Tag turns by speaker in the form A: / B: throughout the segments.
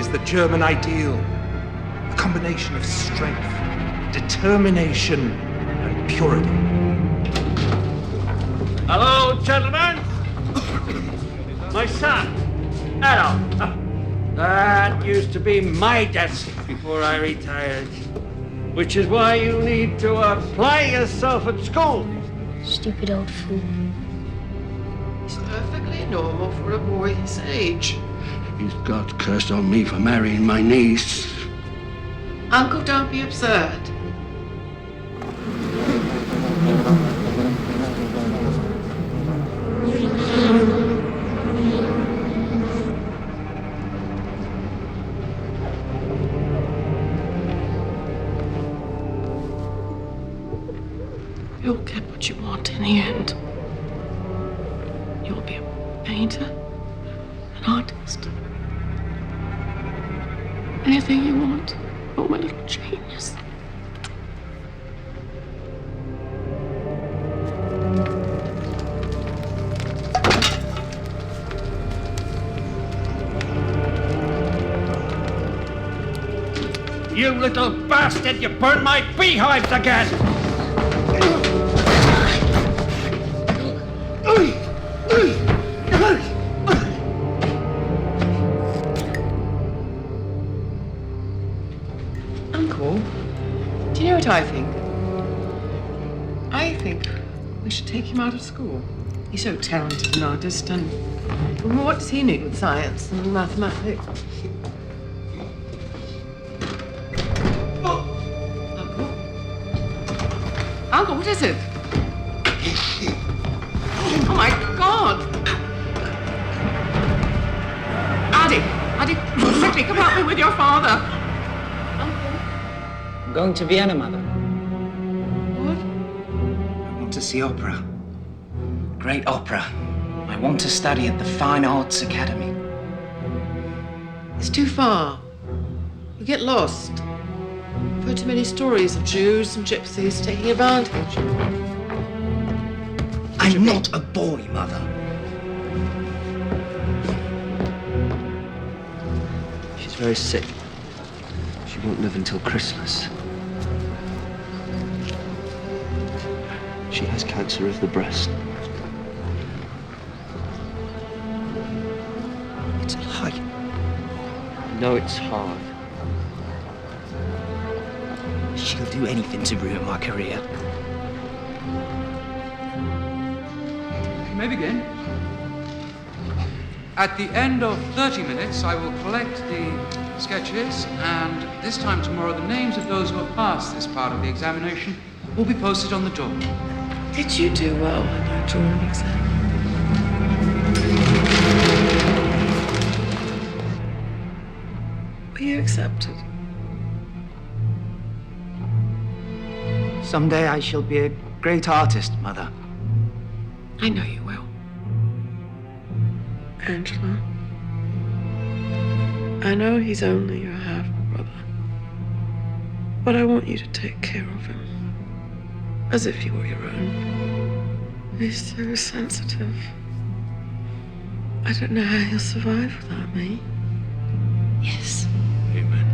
A: is the German ideal. A combination of strength, determination, and purity.
B: Hello, gentlemen. My son, Adolf. That used to be my desk before I retired. Which is why you need to apply yourself at school.
C: Stupid old fool.
D: He's perfectly normal for a boy his age.
E: He's got cursed on me for marrying my niece.
D: Uncle, don't be absurd. You'll get what you want in the end. You'll be a painter, an artist. Anything you want. Oh, my little genius.
B: You little bastard, you burned my beehives again!
D: Uncle, do you know what I think? I think we should take him out of school. He's so talented an artist, and what does he need with science and mathematics? Uncle, what is it? Oh my God! Addy, quickly, come help me with your father.
F: I'm going to Vienna, Mother.
D: What?
F: I want to see opera. Great opera. I want to study at the Fine Arts Academy.
D: It's too far. You get lost. I've heard too many stories of Jews and gypsies taking advantage.
F: I'm not a boy, Mother.
G: She's very sick. She won't live until Christmas. She has cancer of the breast. It's a lie. I know it's hard. She'll do anything to ruin my career.
H: You may begin. At the end of 30 minutes, I will collect the sketches, and this time tomorrow, the names of those who have passed this part of the examination will be posted on the door.
D: Did you do well in your drawing exam? Were you accepted?
F: Someday I shall be a great artist, Mother.
D: I know you will. Angela, I know he's only your half-brother, but I want you to take care of him as if he were your own. He's so sensitive. I don't know how he'll survive without me. Yes.
E: Amen.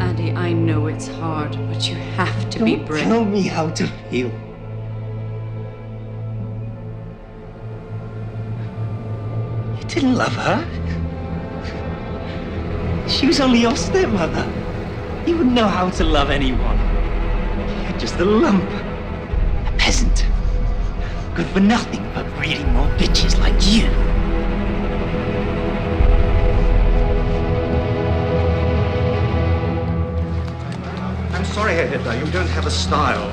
I: Andy, I know it's hard, but you have to be brave.
F: Tell me how to feel. You didn't love her. She was only your stepmother. You wouldn't know how to love anyone. You're just a lump. A peasant. Good for nothing but breeding more bitches like you.
A: I'm sorry, Herr Hitler, you don't have a style.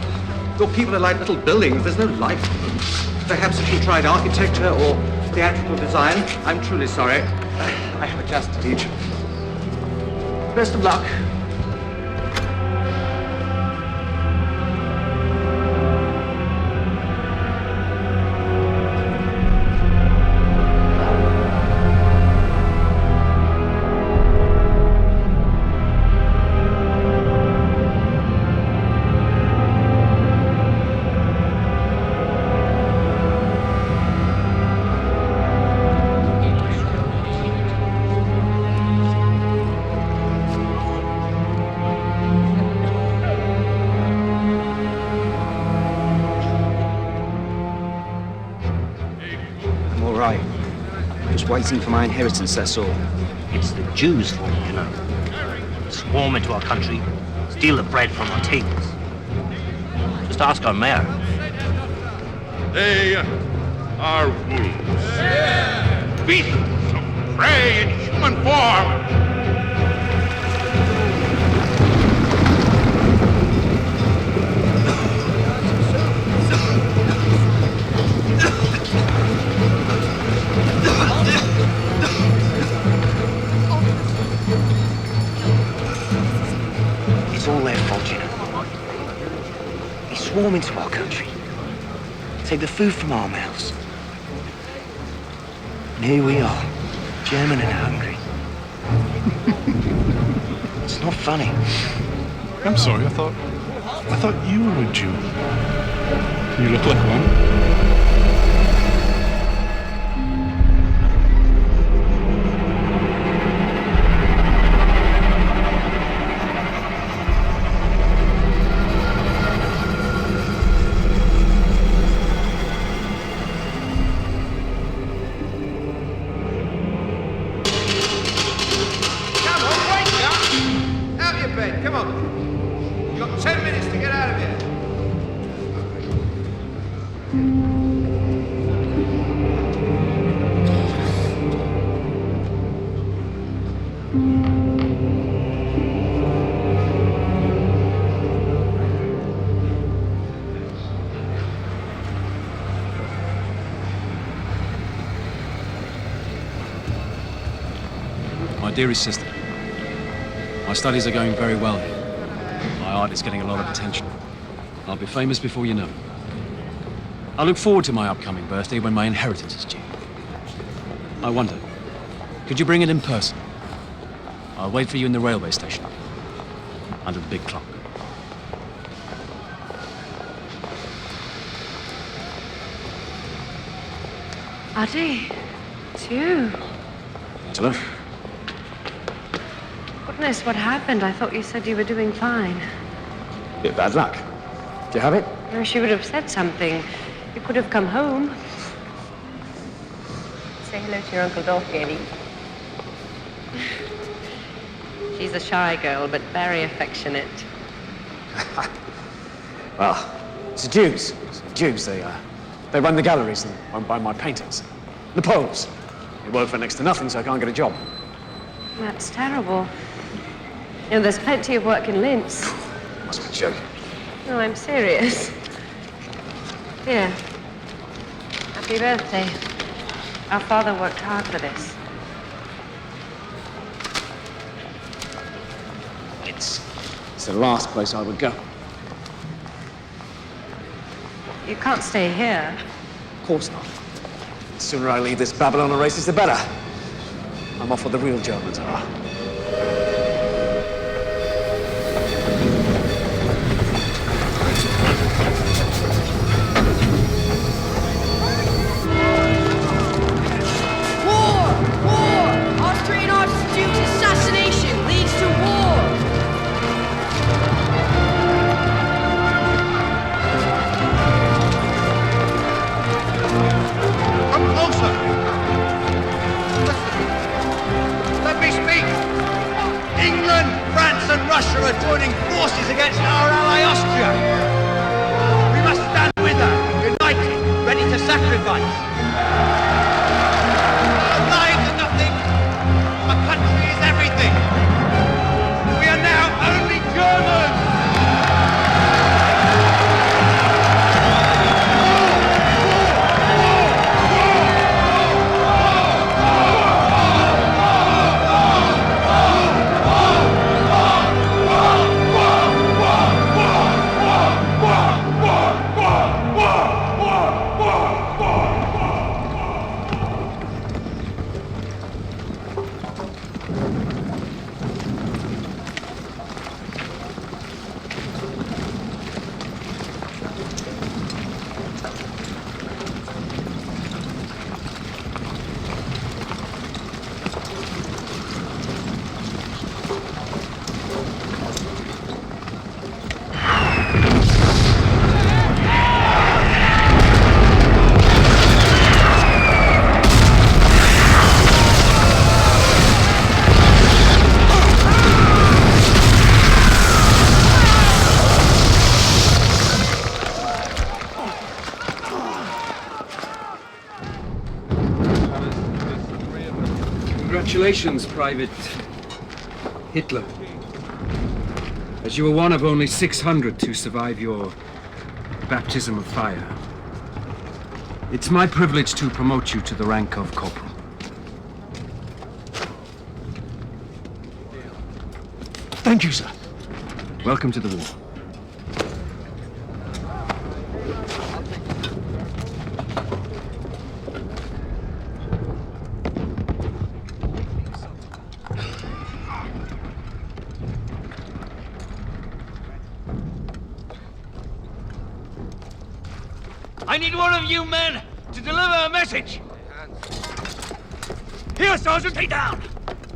A: Your people are like little buildings, there's no life to them. Perhaps if you tried architecture or theatrical design, I'm truly sorry. I have a class to teach. Best of luck.
G: just waiting for my inheritance, that's all.
F: It's the Jews for me, you know. Swarm into our country, steal the bread from our tables. Just ask our mayor.
J: They are wolves. Beasts of prey in human form.
F: It's all their fault, you know. They swarm into our country, take the food from our mouths. And here we are, German and hungry. It's not funny.
J: I'm sorry, I thought you were a Jew. You look like one.
A: Come on. You've got 10 minutes to get out of here.
K: My dearest sister, my studies are going very well here. My art is getting a lot of attention. I'll be famous before you know it. I look forward to my upcoming birthday when my inheritance is due. I wonder, could you bring it in person? I'll wait for you in the railway station, under the big clock.
I: Artie, it's you.
K: Hello?
I: Goodness, what happened? I thought you said you were doing fine.
K: Bit of bad luck. Do you have it?
I: No, she would have said something. You could have come home. Say hello to your Uncle Dolphy, Eddie. She's a shy girl, but very affectionate.
K: Well, it's the Jews. It's the Jews. They run the galleries and won't buy my paintings. The Poles. They work for next to nothing, so I can't get a job.
I: That's terrible. You know, there's plenty of work in Linz.
K: Must be joking.
I: No, I'm serious. Here. Happy birthday. Our father worked hard for this.
K: It's the last place I would go.
I: You can't stay here.
K: Of course not. The sooner I leave this Babylon races, the better. I'm off where the real Germans are.
L: Austrian Archduke's assassination leads to war!
A: Come closer! Let me speak! England, France and Russia are joining forces against our ally Austria. We must stand with her, united, ready to sacrifice. Our lives are nothing. Our country is everything. We are now only Germans.
M: Congratulations, Private Hitler. As you were one of only 600 to survive your baptism of fire, it's my privilege to promote you to the rank of corporal.
J: Thank you, sir.
M: Welcome to the war.
B: I need one of you men to deliver a message. Here, Sergeant, take down.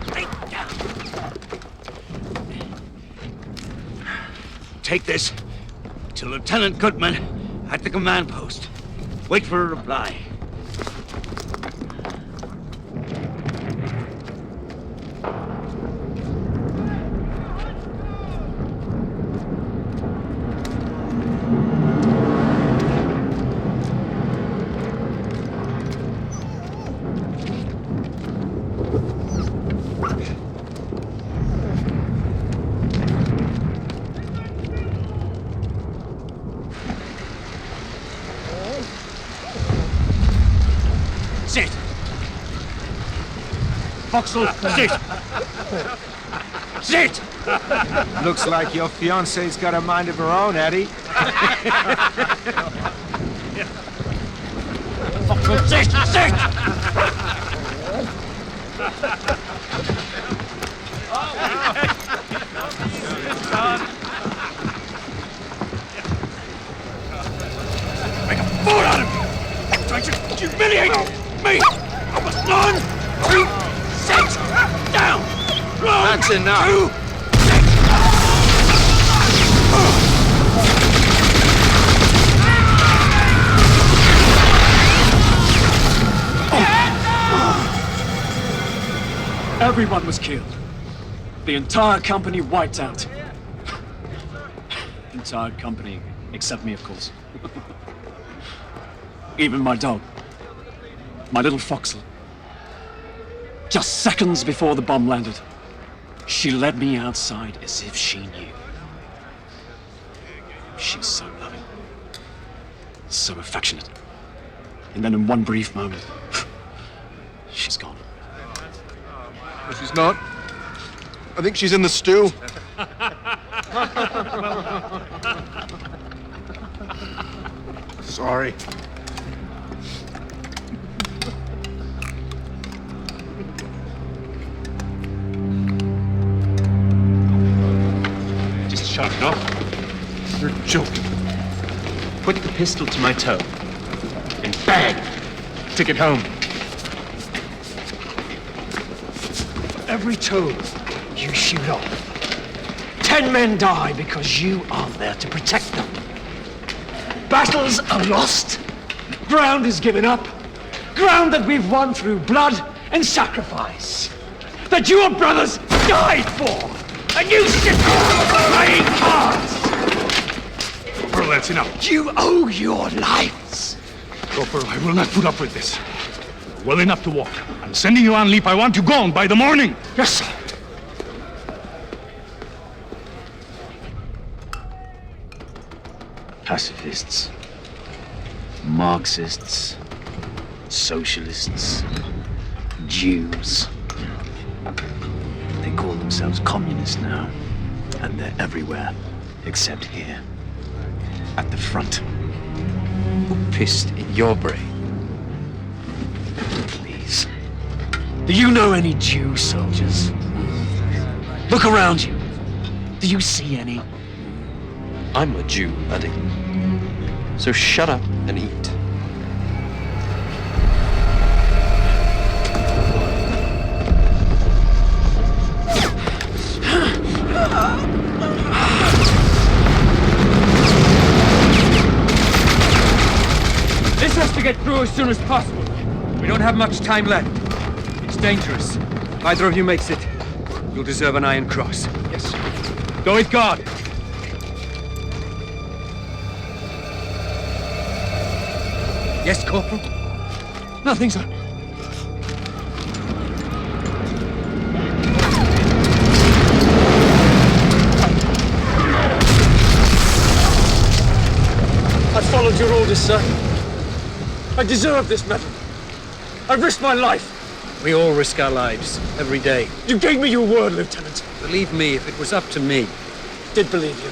B: Take down. Take this to Lieutenant Goodman at the command post. Wait for a reply. Sit! Foxhole, sit! Sit!
N: Looks like your fiance's got a mind of her own, Eddie.
B: Foxhole, sit! Sit! Make a fool out of me! Trying to humiliate me! I was 1, 2, 6, down! 1,
N: That's enough.
B: 2, 6!
K: Everyone was killed. The entire company wiped out. Entire company, except me, of course. Even my dog. My little Foxhole. Just seconds before the bomb landed, she led me outside as if she knew. She's so loving. So affectionate. And then in one brief moment, she's gone.
J: No, she's not. I think she's in the stew. Sorry.
N: Just shut it off.
J: You're joking.
N: Put the pistol to my toe. And bang! Take it home.
O: Every toe you shoot off, 10 men die because you aren't there to protect them. Battles are lost. Ground is given up. Ground that we've won through blood and sacrifice. That your brothers died for. And you sit playing cards.
J: Corporal, that's enough.
O: You owe your lives.
J: Corporal, I will not put up with this. You're well enough to walk. I'm sending you on leave. I want you gone by the morning.
O: Yes, sir.
K: Pacifists, Marxists, socialists, Jews. They call themselves communists now, and they're everywhere, except here, at the front.
G: Who pissed in your brain?
K: Please. Do you know any Jew soldiers? Look around you. Do you see any?
G: I'm a Jew, Eddie. So shut up and eat.
M: This has to get through as soon as possible. We don't have much time left. It's dangerous. If either of you makes it, you'll deserve an Iron Cross.
J: Yes, sir.
M: Go with God. Yes, Corporal?
O: Nothing, sir.
M: this, sir. I deserve this medal. I've risked my life. We all risk our lives, every day. You gave me your word, Lieutenant. Believe me, if it was up to me. Did believe you.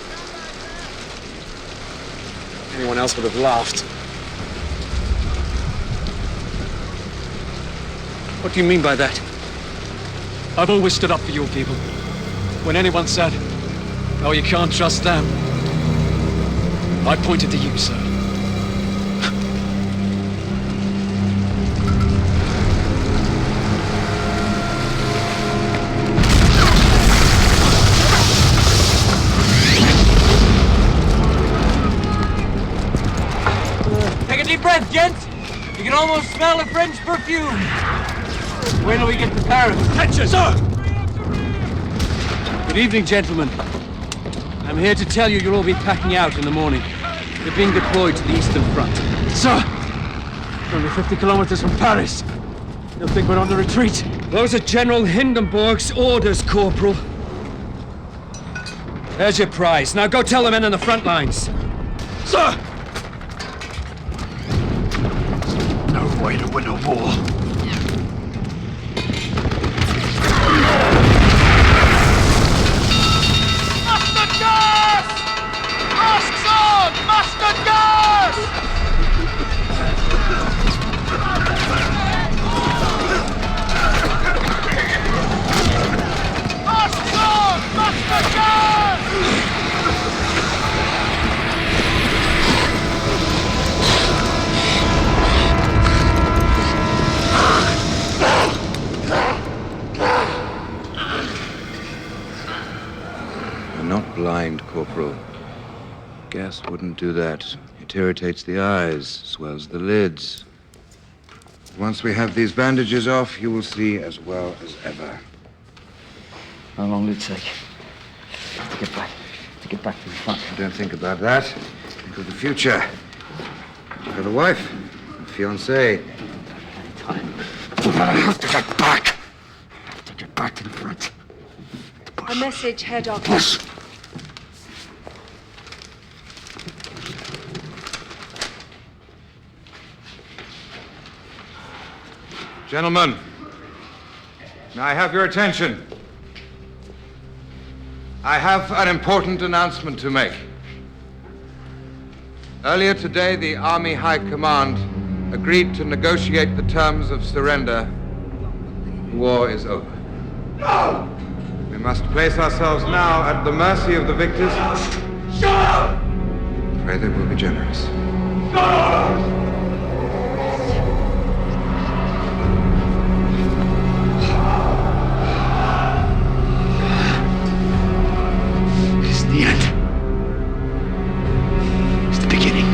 M: Anyone else would have laughed. What do you mean by that?
K: I've always stood up for your people. When anyone said, "Oh, you can't trust them," I pointed to you, sir.
B: Take a deep breath, gents. You can almost smell the French perfume. Wait till we get to Paris.
M: Attention, sir! Good evening, gentlemen. I'm here to tell you you'll all be packing out in the morning. You're being deployed to the Eastern Front. Sir! Only 50 kilometers from Paris. You'll think we're on the retreat. Those are General Hindenburg's orders, Corporal. There's your prize. Now go tell the men on the front lines. Sir!
E: No way to win a war.
L: Mustard gas! Masks on! Mustard gas! Masks on! Mustard gas!
P: You're not blind, Corporal. Gas wouldn't do that. It irritates the eyes, swells the lids. Once we have these bandages off, you will see as well as ever.
F: How long will it take to get back to the front?
P: Don't think about that. Think of the future. You've got a wife, a fiancée.
O: I have to get back. I have to get back to the front.
I: A message, Head Office.
O: Push.
P: Gentlemen, may I have your attention? I have an important announcement to make. Earlier today, the Army High Command agreed to negotiate the terms of surrender. The war is over. No! We must place ourselves now at the mercy of the victors. Shut up! Pray they will be generous.
L: Shut up!
O: It's the end. It's the beginning.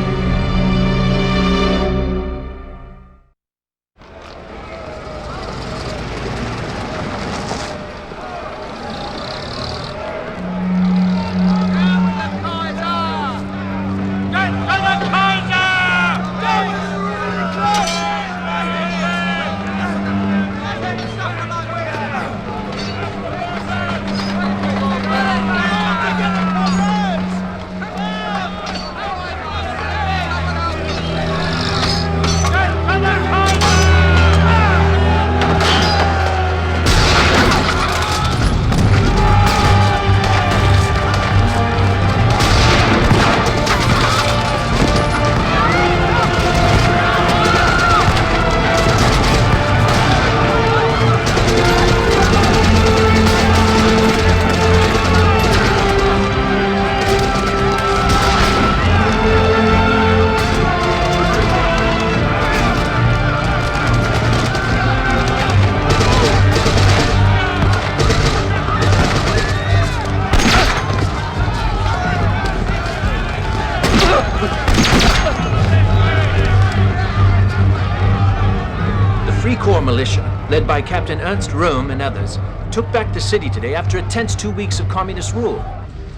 Q: Militia, led by Captain Ernst Röhm and others, took back the city today after a tense 2 weeks of communist rule.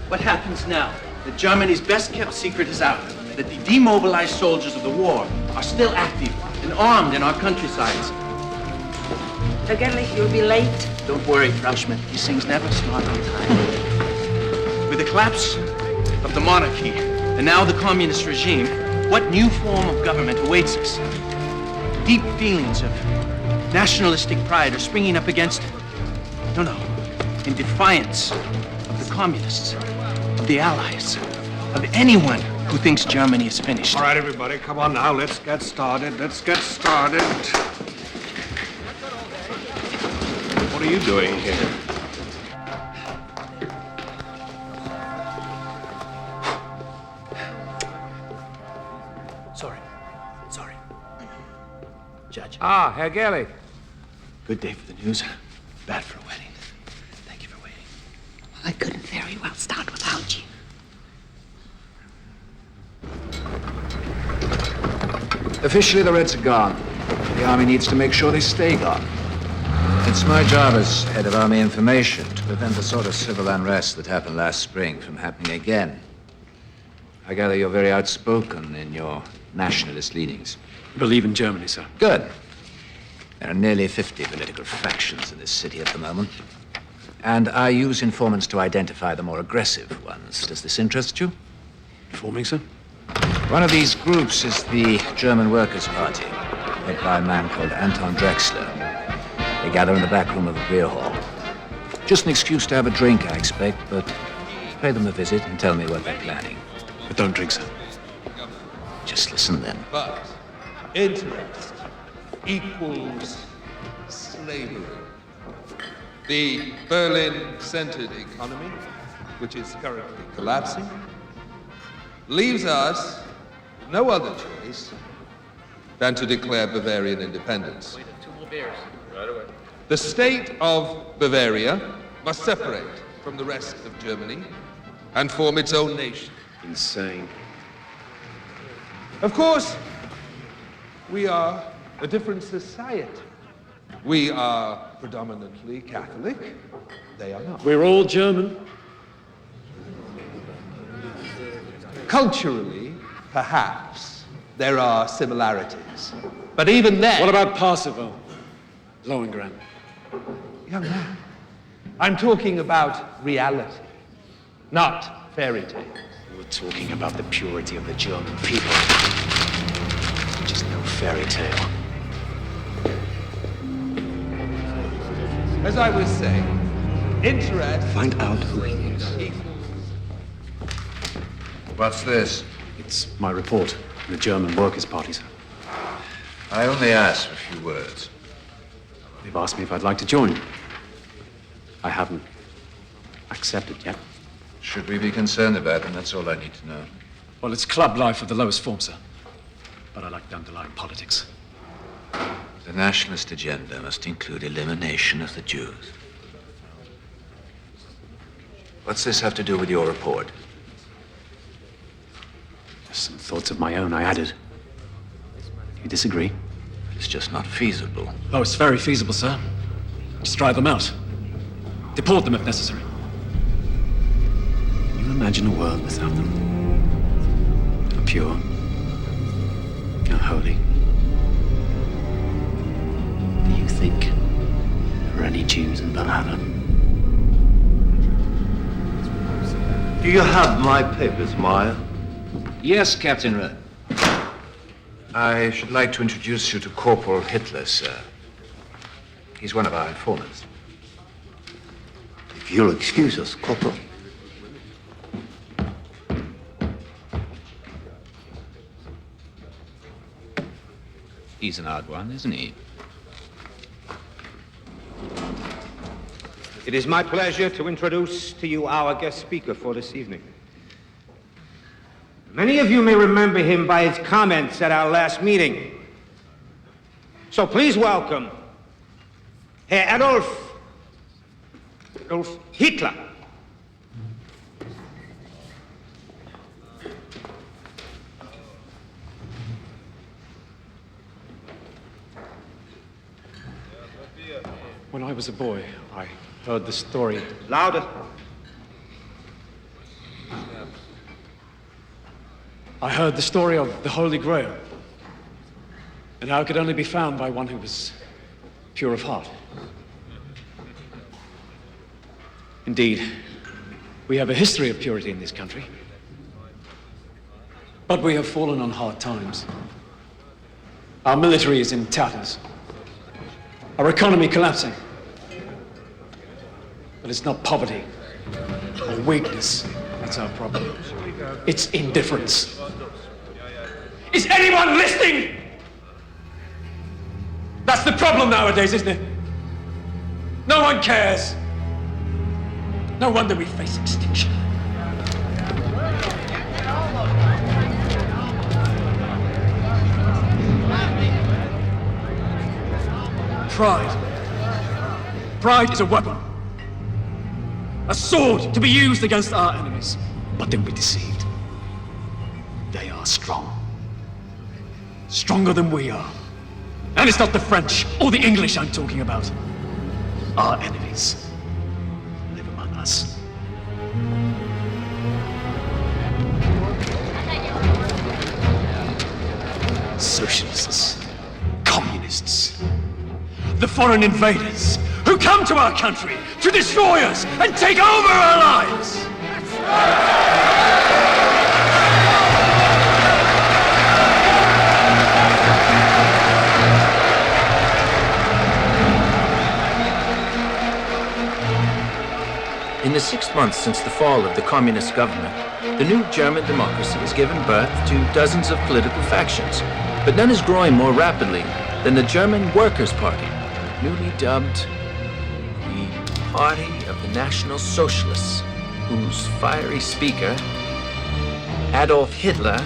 R: What happens now? That Germany's best-kept secret is out. That the demobilized soldiers of the war are still active and armed in our countrysides.
I: Vergellich, you'll be late.
R: Don't worry, Frau Schmidt. These things never start on time. With the collapse of the monarchy and now the communist regime, what new form of government awaits us. Deep feelings of nationalistic pride are springing up against, no, in defiance of the communists, of the Allies, of anyone who thinks Germany is finished.
A: All right, everybody, come on now. Let's get started. Let's get started. What are you doing here?
Q: Sorry. Judge.
B: Ah, Herr Gerlich.
Q: Good day for the news. Bad for a wedding. Thank you for waiting.
L: I couldn't very well start without you.
S: Officially, the Reds are gone. The Army needs to make sure they stay gone. It's my job as head of Army information to prevent the sort of civil unrest that happened last spring from happening again. I gather you're very outspoken in your nationalist leanings.
K: Believe in Germany, sir.
S: Good. There are nearly 50 political factions in this city at the moment. And I use informants to identify the more aggressive ones. Does this interest you?
K: Informing, sir?
S: One of these groups is the German Workers' Party, led by a man called Anton Drexler. They gather in the back room of the beer hall. Just an excuse to have a drink, I expect, but pay them a visit and tell me what they're planning.
K: But don't drink, sir.
S: Just listen then.
T: But interest equals slavery. The Berlin-centered economy, which is currently collapsing, leaves us no other choice than to declare Bavarian independence. The state of Bavaria must separate from the rest of Germany and form its own nation.
K: Insane.
T: Of course, we are a different society. We are predominantly Catholic. They are not.
K: We're all German.
T: Culturally, perhaps, there are similarities. But even then...
K: What about Parsifal? Lohengrin?
T: Young man, I'm talking about reality, not fairy tales.
Q: We're talking about the purity of the German people, which is no fairy tale.
T: As I was saying, interest...
E: Find out who he is.
S: What's this?
K: It's my report from the German Workers' Party, sir.
S: I only asked for a few words.
K: They've asked me if I'd like to join. I haven't accepted yet.
S: Should we be concerned about them? That's all I need to know.
K: Well, it's club life of the lowest form, sir. But I like the underlying politics.
S: The nationalist agenda must include elimination of the Jews. What's this have to do with your report?
K: Just some thoughts of my own I added. You disagree?
S: It's just not feasible.
K: Oh, it's very feasible, sir. Just drive them out. Deport them if necessary. Can you imagine a world without them? How pure, how holy. Do you think there are any Jews in Valhalla?
E: Do you have my papers, Meyer?
S: Yes, Captain Rudd. I should like to introduce you to Corporal Hitler, sir. He's one of our informants.
E: If you'll excuse us, Corporal.
S: He's an odd one, isn't he?
A: It is my pleasure to introduce to you our guest speaker for this evening. Many of you may remember him by his comments at our last meeting. So please welcome Herr Adolf Hitler.
K: When I was a boy, I heard the story.
A: Louder.
K: I heard the story of the Holy Grail, and how it could only be found by one who was pure of heart. Indeed, we have a history of purity in this country. But we have fallen on hard times. Our military is in tatters. Our economy collapsing. But it's not poverty or weakness that's our problem. It's indifference. Is anyone listening? That's the problem nowadays, isn't it? No one cares. No wonder we face extinction. Pride. Pride is a weapon. A sword to be used against our enemies. But don't be deceived. They are strong. Stronger than we are. And it's not the French or the English I'm talking about. Our enemies live among us. Socialists, communists, the foreign invaders who come to our country to destroy us and take over our lives.
Q: In the 6 months since the fall of the communist government, the new German democracy has given birth to dozens of political factions, but none is growing more rapidly than the German Workers' Party, newly dubbed the Party of the National Socialists, whose fiery speaker, Adolf Hitler,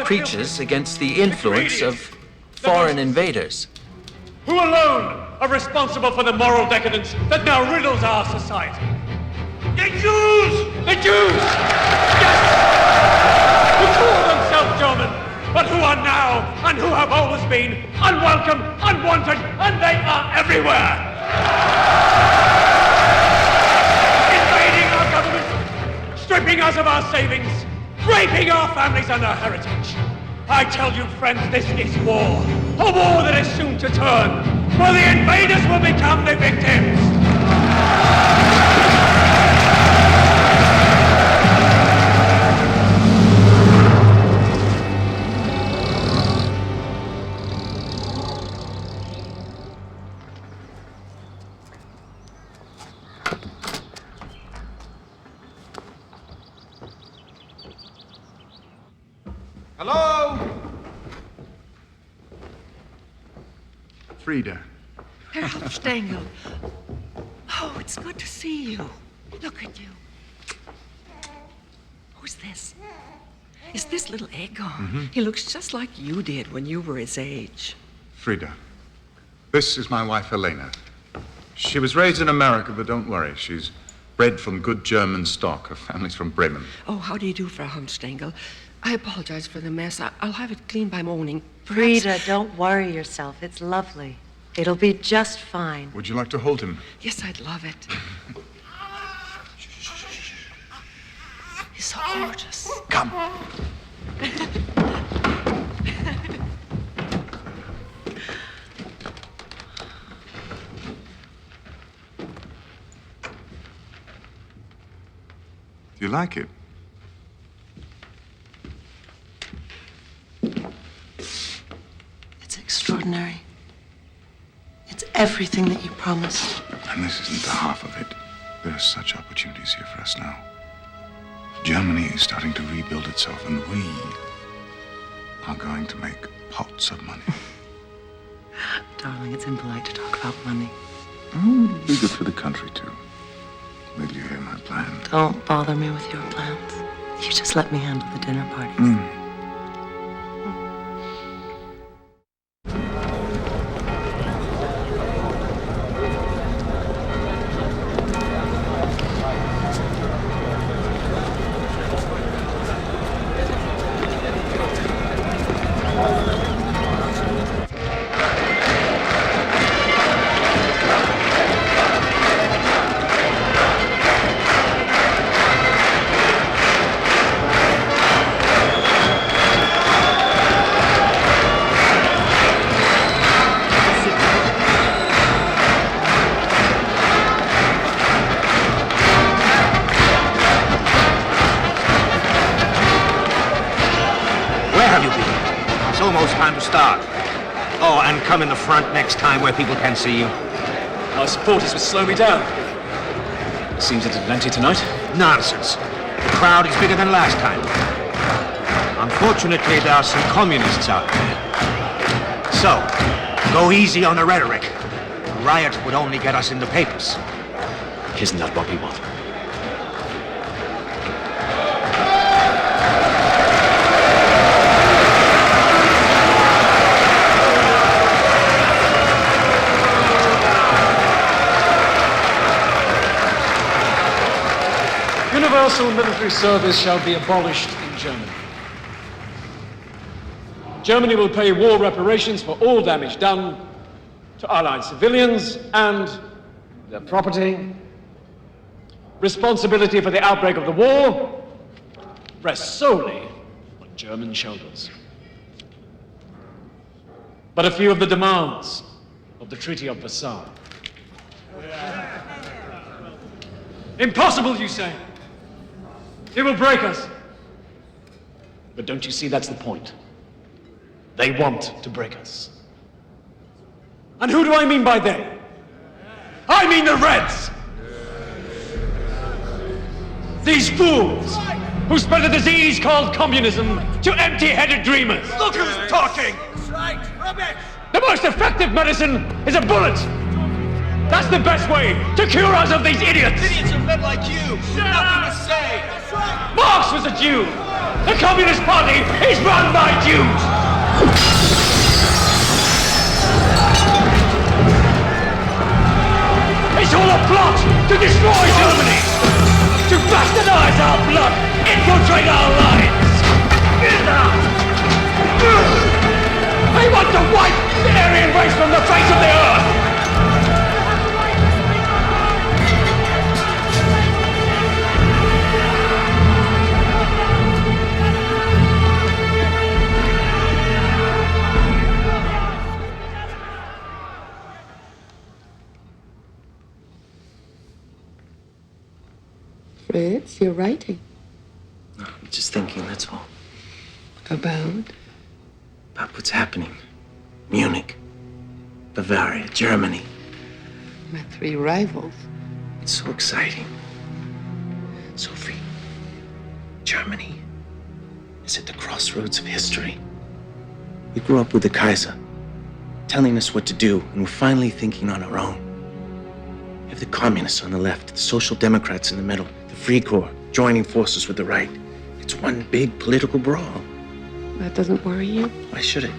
Q: preaches against the influence of foreign invaders.
K: Who alone are responsible for the moral decadence that now riddles our society? The Jews! The Jews! Yes! Who call themselves German, but who are now, and who have always been, unwelcome, unwanted, and they are everywhere! Invading our government, stripping us of our savings, raping our families and our heritage. I tell you, friends, this is war. A war that is soon to turn, where the invaders will become the victims.
P: Hello? Frida.
U: Herr Hauptstengel. Oh, it's good to see you. Look at you. Who's this? Is this little Egon? He looks just like you did when you were his age.
P: Frida. This is my wife, Helena. She was raised in America, but don't worry. She's bred from good German stock. Her family's from Bremen.
U: Oh, how do you do, Frau Hauptstengel? I apologize for the mess. I'll have it cleaned by morning.
V: Frida, don't worry yourself. It's lovely. It'll be just fine.
P: Would you like to hold him?
U: Yes, I'd love it. He's so gorgeous.
P: Come. Do you like it?
V: It's extraordinary. It's everything that you promised.
P: And this isn't the half of it. There are such opportunities here for us now. Germany is starting to rebuild itself, and we are going to make pots of money.
V: Darling, it's impolite to talk about money.
P: Oh, it'll be good for the country, too. Wait till you hear my plan.
V: Don't bother me with your plans. You just let me handle the dinner parties.
R: it's time to start. Oh, and come in the front next time where people can see you.
K: My supporters will slow me down. Seems it's plenty tonight.
R: Nonsense. The crowd is bigger than last time. Unfortunately, there are some communists out there. So, go easy on the rhetoric. A riot would only get us in the papers.
K: Isn't that what we want?
C: Universal military service shall be abolished in Germany. Germany will pay war reparations for all damage done to Allied civilians and their property. Responsibility for the outbreak of the war rests solely on German shoulders. But a few of the demands of the Treaty of Versailles. Impossible, you say? It will break us. But don't you see that's the point? They want to break us. And who do I mean by they? I mean the Reds! These fools who spread a disease called communism to empty-headed dreamers.
R: Look who's talking!
C: That's right, rubbish! The most effective medicine is a bullet! That's the best way to cure us of these idiots!
R: Idiots are men like you! Nothing to say!
C: That's right! Marx was a Jew! The Communist Party is run by Jews! It's all a plot to destroy Germany! To bastardize our blood! Infiltrate our lives! They want to wipe the Aryan race from the face of the earth!
D: Fritz, you're writing.
G: No, I'm just thinking, that's all.
D: About?
G: About what's happening. Munich, Bavaria, Germany.
D: My three rivals.
G: It's so exciting. Sophie, Germany is at the crossroads of history. We grew up with the Kaiser, telling us what to do, and we're finally thinking on our own. You have the communists on the left, the social democrats in the middle, the Free Corps joining forces with the right. It's one big political brawl.
D: That doesn't worry you?
G: Why should it?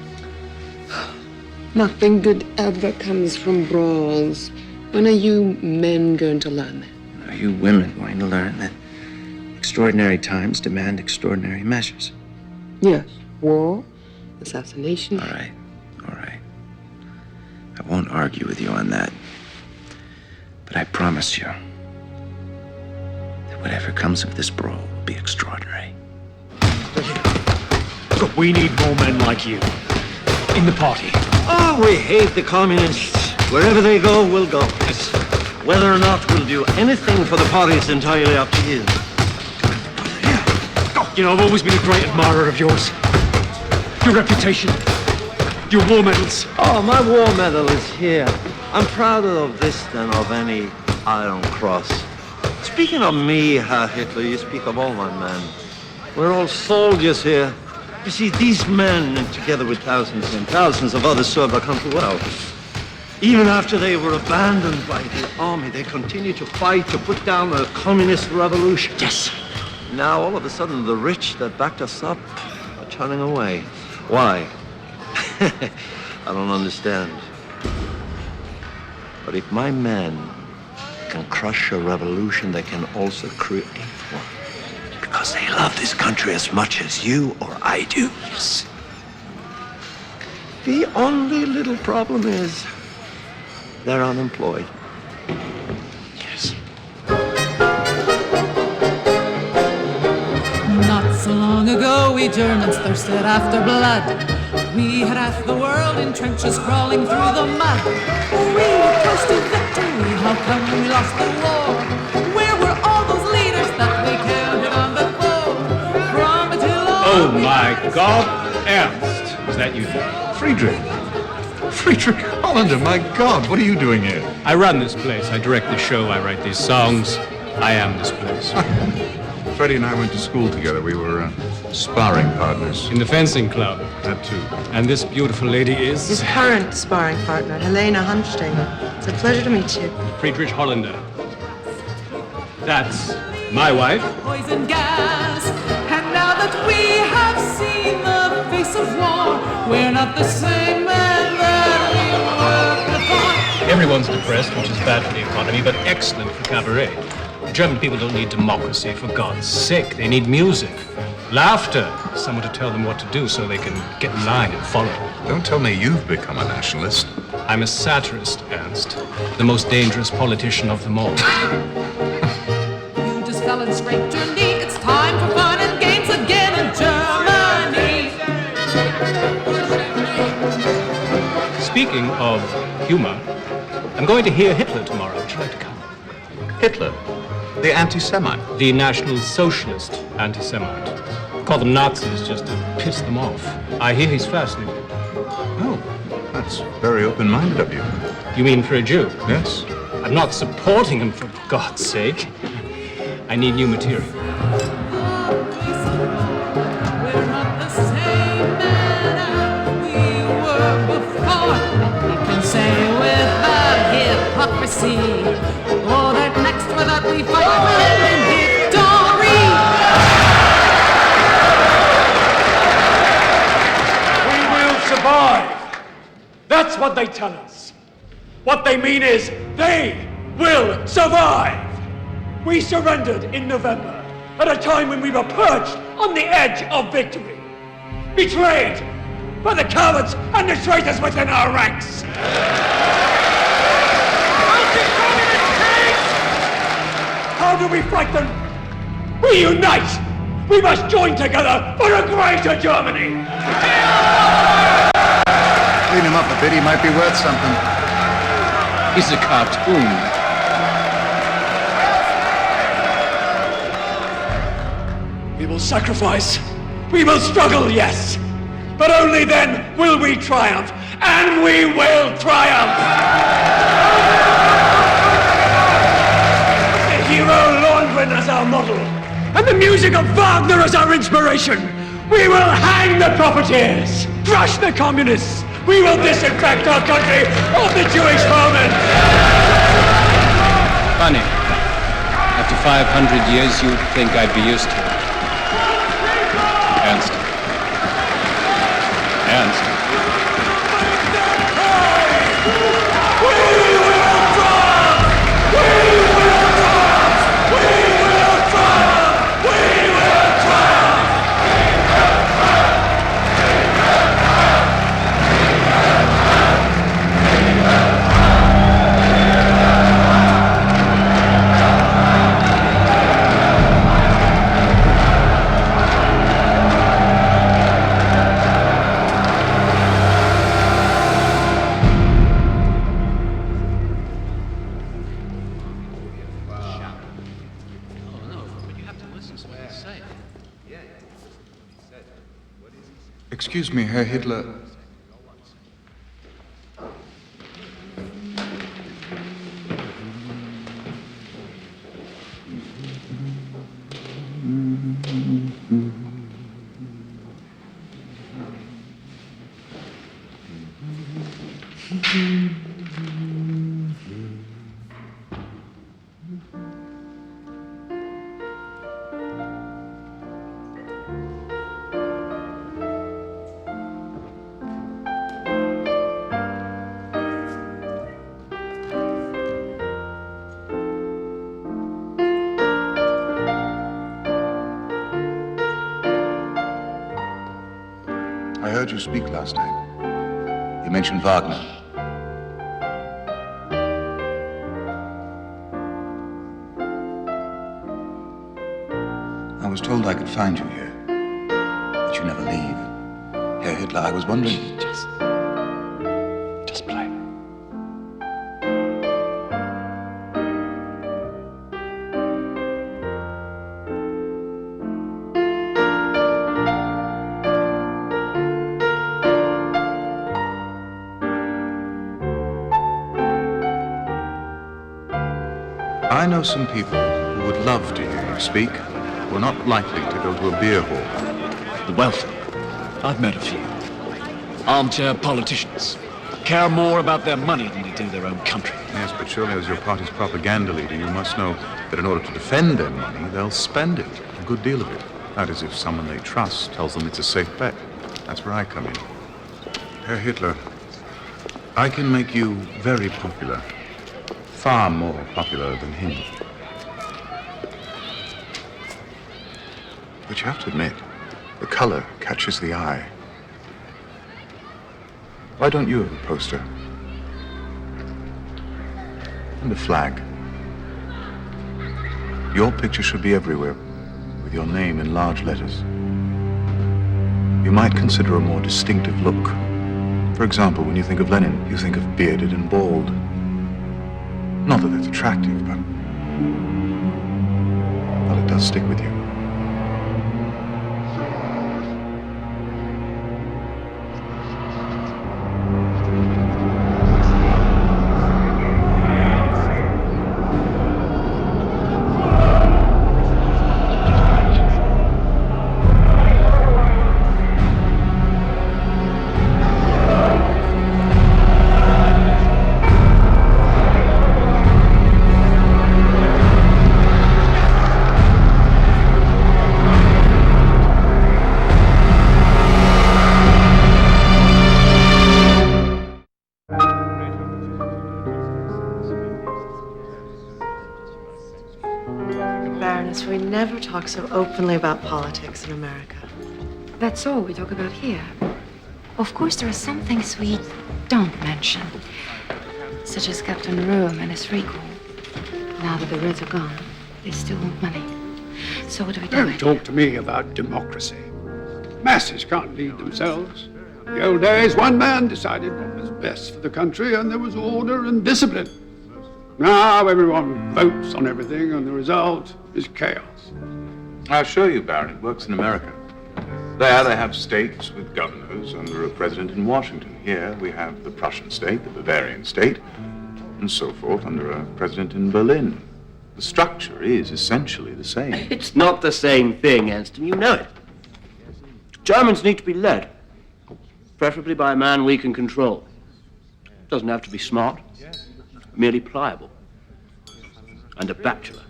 D: Nothing good ever comes from brawls. When are you men going to learn that?
G: Are you women going to learn that extraordinary times demand extraordinary measures?
D: Yes. War, assassination.
G: All right, all right. I won't argue with you on that. But I promise you that whatever comes of this brawl will be extraordinary.
C: Look, we need more men like you in the party.
B: Oh, we hate the communists. Wherever they go, we'll go. Whether or not we'll do anything for the party is entirely up to you.
C: You know, I've always been a great admirer of yours. Your reputation, your war medals.
B: Oh, my war medal is here. I'm prouder of this than of any Iron Cross. Speaking of me, Herr Hitler, you speak of all my men. We're all soldiers here. You see, these men, together with thousands and thousands of others, served our country well. Even after they were abandoned by the army, they continued to fight to put down the communist revolution.
C: Yes.
B: Now, all of a sudden, the rich that backed us up are turning away. Why? I don't understand. But if my men can crush a revolution, they can also create one. Because they love this country as much as you or I do. Yes. The only little problem is they're unemployed.
G: Yes.
H: Not so long ago, we Germans thirsted after blood. We had half the world in trenches crawling through the mud. We were close to victory, how come we lost the war? Where were all those leaders that we counted on before? From Attila...
C: Oh my God, Ernst.
K: that you?
J: Friedrich. Friedrich Hollander, my God, what are you doing here?
K: I run this place. I direct the show. I write these songs. I am this place.
J: Freddie and I went to school together. We were sparring partners.
K: In the fencing club.
J: That too.
K: And this beautiful lady is?
V: His current sparring partner, Helena Hunsteiner. It's a pleasure to meet you.
K: Friedrich Hollander. That's my wife.
H: Poison gas. And now that we have seen the face of war, we're not the same men that we were before.
K: Everyone's depressed, which is bad for the economy, but excellent for cabaret. The German people don't need democracy, for God's sake. They need music, laughter, someone to tell them what to do so they can get in line and follow.
J: Don't tell me you've become a nationalist.
K: I'm a satirist, Ernst. The most dangerous politician of them all.
H: You just fell and scraped your knee. It's time for fun and games again in Germany.
K: Speaking of humor, I'm going to hear Hitler tomorrow. Would you like to come?
J: Hitler? The anti-Semite?
K: The National Socialist anti-Semite. Call them Nazis just to piss them off. I hear he's fascinating.
J: Oh, that's very open-minded of you.
K: You mean for a Jew?
J: Yes.
K: I'm not supporting him, for God's sake. I need new material.
H: We're not the same men as we were before. You can say without hypocrisy. Oh, that next without we fight in victory.
O: We will survive. That's what they tell us. What they mean is they will survive. We surrendered in November at a time when we were perched on the edge of victory. Betrayed by the cowards and the traitors within our ranks. How do we fight them? We unite! We must join together for a greater Germany!
S: Clean him up a bit, he might be worth something.
K: He's a cartoon.
O: We will sacrifice. We will struggle, yes. But only then will we triumph. And we will triumph! The hero Lohengrin as our model, and the music of Wagner as our inspiration. We will hang the profiteers, crush the communists. We will disinfect our country of the Jewish vermin.
K: Funny. After 500 years, you'd think I'd be used to it. Ernst. Ernst.
J: Excuse me, Herr Hitler. I heard you speak last night. You mentioned Wagner. I was told I could find you here, that you never leave. Herr Hitler, I was wondering... Just play. know some people who would love to hear you speak, who are not likely to go to a beer hall.
K: The wealthy. I've met a few. Armchair politicians. Care more about their money than they do their own country.
J: Yes, but surely as your party's propaganda leader, you must know that in order to defend their money, they'll spend it, a good deal of it. That is, if someone they trust tells them it's a safe bet. That's where I come in. Herr Hitler, I can make you very popular. Far more popular than him. But you have to admit, the color catches the eye. Why don't you have a poster? And a flag. Your picture should be everywhere, with your name in large letters. You might consider a more distinctive look. For example, when you think of Lenin, you think of bearded and bald. Not that it's attractive, but it does stick with you.
V: Baroness, we never talk so openly about politics in America.
M: That's all we talk about here. Of course, there are some things we don't mention, such as Captain Rome and his recall. Now that the Reds are gone, they still want money. So what do we do?
E: Don't talk to me about democracy. Masses can't lead themselves. In the old days, one man decided what was best for the country, and there was order and discipline. Now everyone votes on everything, and the result is chaos.
J: I assure you, Baron, it works in America. There they have states with governors under a president in Washington. Here we have the Prussian state, the Bavarian state, and so forth under a president in Berlin. The structure is essentially the same.
B: It's not the same thing, Anston. You know it. Germans need to be led, preferably by a man we can control. Doesn't have to be smart, merely pliable, and a bachelor.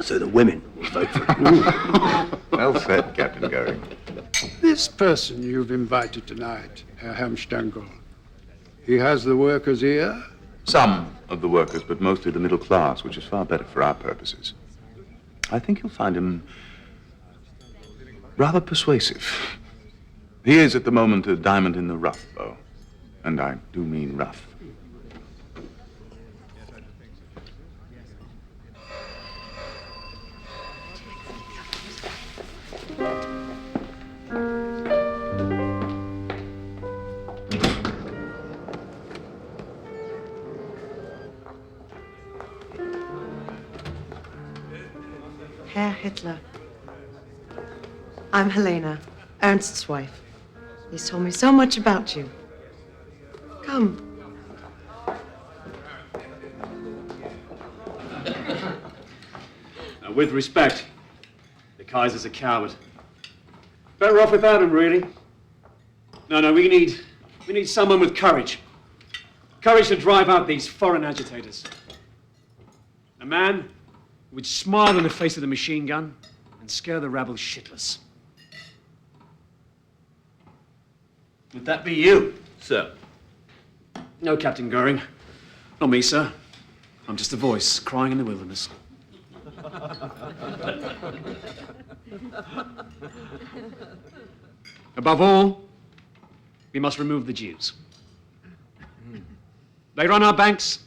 B: So the women will vote for him.
J: Well said, Captain Goering.
E: This person you've invited tonight, Herr Hermstengel, he has the workers' ear?
J: Some of the workers, but mostly the middle class, which is far better for our purposes. I think you'll find him rather persuasive. He is at the moment a diamond in the rough, though. And I do mean rough.
V: Herr Hitler. I'm Helena, Ernst's wife. He's told me so much about you. Come.
K: Now, with respect, the Kaiser's a coward. Better off without him, really. No, we need someone with courage. Courage to drive out these foreign agitators. A man who would smile in the face of the machine gun and scare the rabble shitless.
B: Would that be you, sir?
K: No, Captain Goering. Not me, sir. I'm just a voice crying in the wilderness. Above all, we must remove the Jews. They run our banks.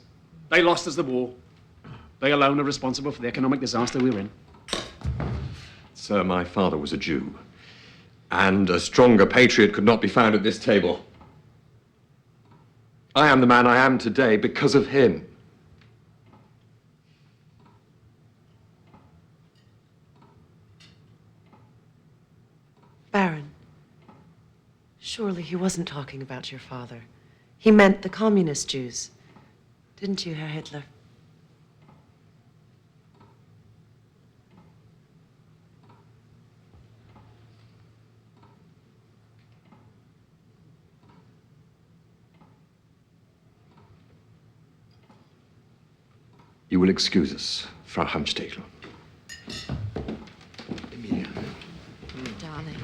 K: They lost us the war. They alone are responsible for the economic disaster we're in.
N: Sir, my father was a Jew, and a stronger patriot could not be found at this table. I am the man I am today because of him.
V: Baron, surely he wasn't talking about your father. He meant the communist Jews. Didn't you, Herr Hitler?
N: You will excuse us, Frau Hamstegler.
M: Darling.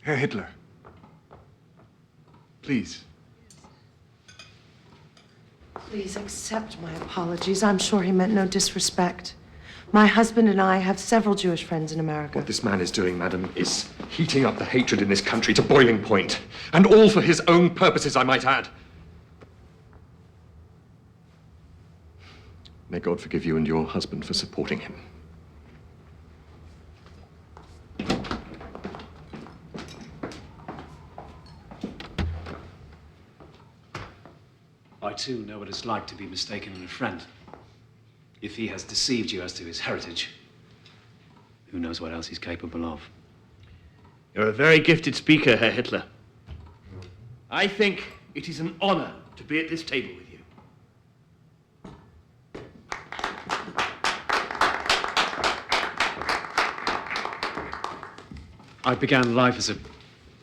J: Herr Hitler. Please.
V: Please accept my apologies. I'm sure he meant no disrespect. My husband and I have several Jewish friends in America.
N: What this man is doing, madam, is heating up the hatred in this country to boiling point. And all for his own purposes, I might add. May God forgive you and your husband for supporting him.
K: I too know what it's like to be mistaken in a friend. If he has deceived you as to his heritage, who knows what else he's capable of?
B: You're a very gifted speaker, Herr Hitler. I think it is an honor to be at this table with you.
K: I began life as a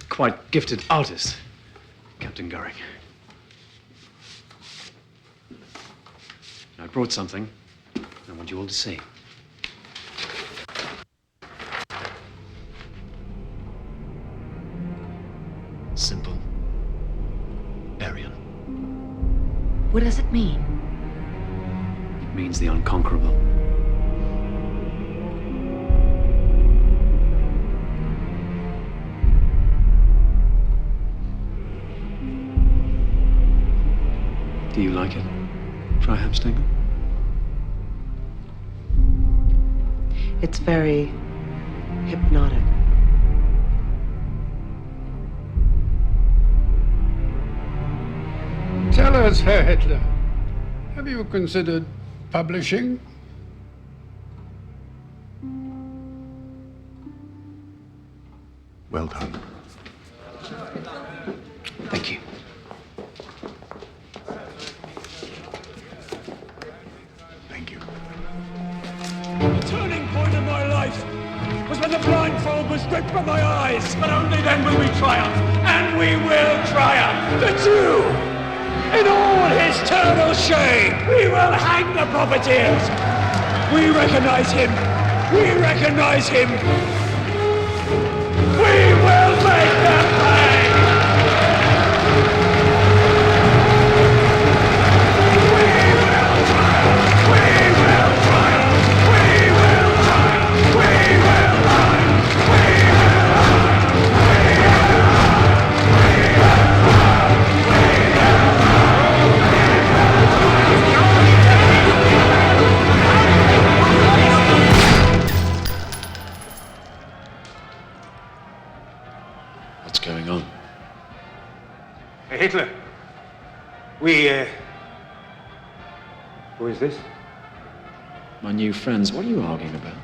K: quite gifted artist, Captain Goring. I brought something I want you all to see. Simple. Aryan.
M: What does it mean?
K: It means the unconquerable. Do you like it, Frau Hamstegler?
V: It's very hypnotic.
E: Tell us, Herr Hitler, have you considered publishing?
J: Well done.
K: Thank you.
J: Thank you.
O: The turning point of my life was when the blindfold was stripped from my eyes. But only then will we triumph, and we will triumph. The Jew, in all his terrible shame, we will hang the profiteers. We recognize him. We recognize him. We will make them pay.
K: What's going on?
B: Herr Hitler, who is this?
K: My new friends, what are you arguing about?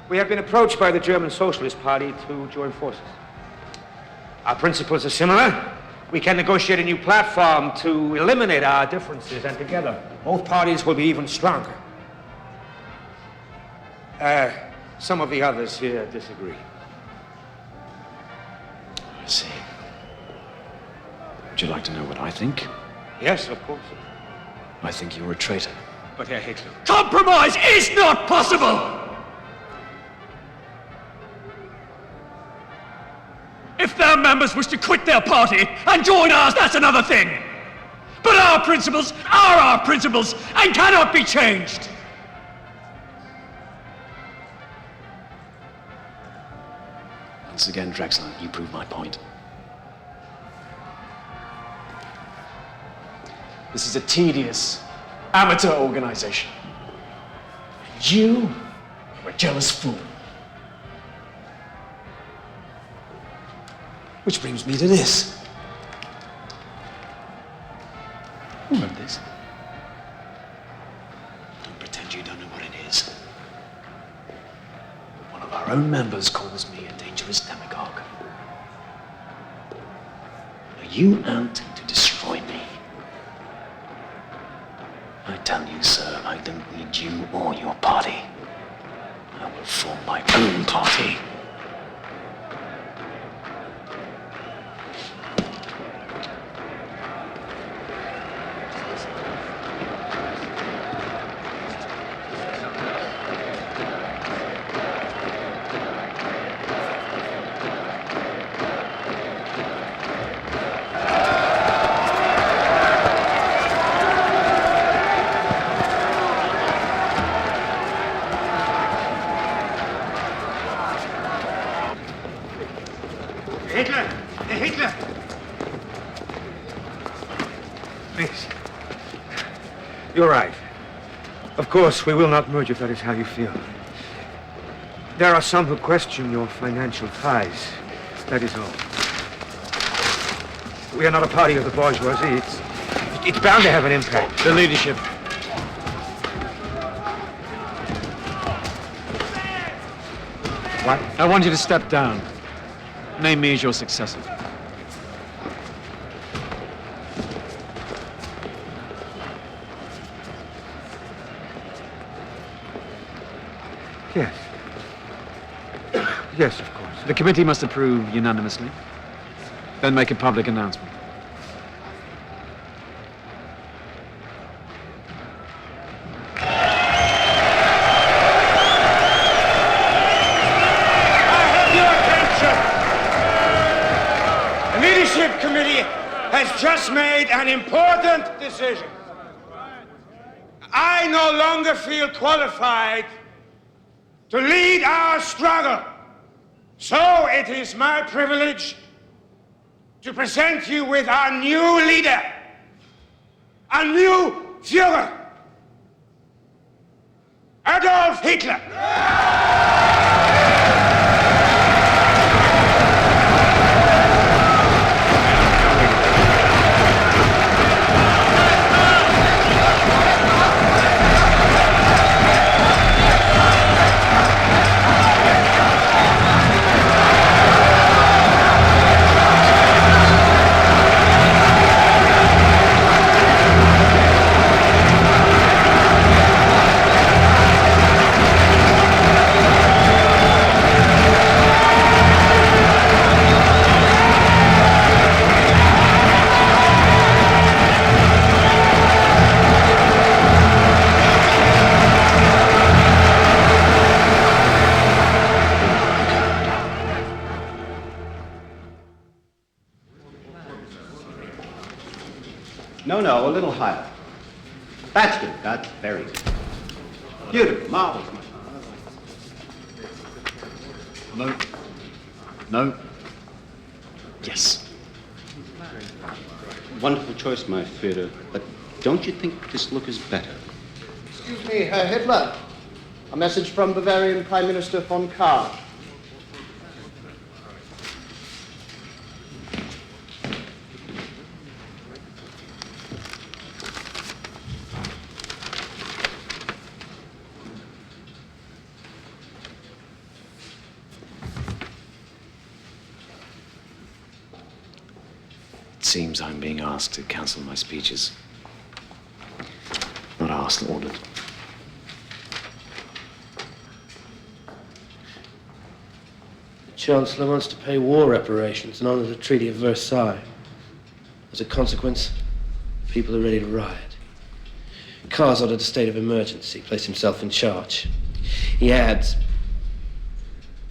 B: We have been approached by the German Socialist Party to join forces. Our principles are similar. We can negotiate a new platform to eliminate our differences, and together, both parties will be even stronger. Some of the others here disagree.
K: I see. Would you like to know what I think?
B: Yes, of course.
K: I think you're a traitor.
B: But Herr Hitler...
O: Compromise is not possible! If their members wish to quit their party and join ours, that's another thing. But our principles are our principles and cannot be changed.
K: Once again, Drexler, you prove my point. This is a tedious, amateur organization. And you are a jealous fool. Which brings me to this. Who wrote this? Don't pretend you don't know what it is. One of our own members calls me a dangerous demagogue. Are you out to destroy me? I tell you, sir, I
G: don't need you or your party. I will form my own party.
A: Hitler! Hitler! Please. You're right. Of course, we will not merge if that is how you feel. There are some who question your financial ties. That is all. We are not a party of the bourgeoisie. It's bound to have an impact.
K: The leadership.
A: What?
K: I want you to step down. Name me as your successor.
A: Yes. Yes, of course.
K: The committee must approve unanimously. Then make a public announcement.
B: Has just made an important decision. I no longer feel qualified to lead our struggle. So it is my privilege to present you with our new leader, a new Führer, Adolf Hitler.
F: No, a little higher. That's good. That's very good. Beautiful. Marvelous.
K: No. No. Yes.
F: Wonderful choice, my Führer. But don't you think this look is better?
I: Excuse me, Herr Hitler. A message from Bavarian Prime Minister von Kahr.
G: It seems I'm being asked to cancel my speeches. Not asked, ordered.
W: The Chancellor wants to pay war reparations and honor the Treaty of Versailles. As a consequence, the people are ready to riot. Kahr's ordered a state of emergency, placed himself in charge. He adds,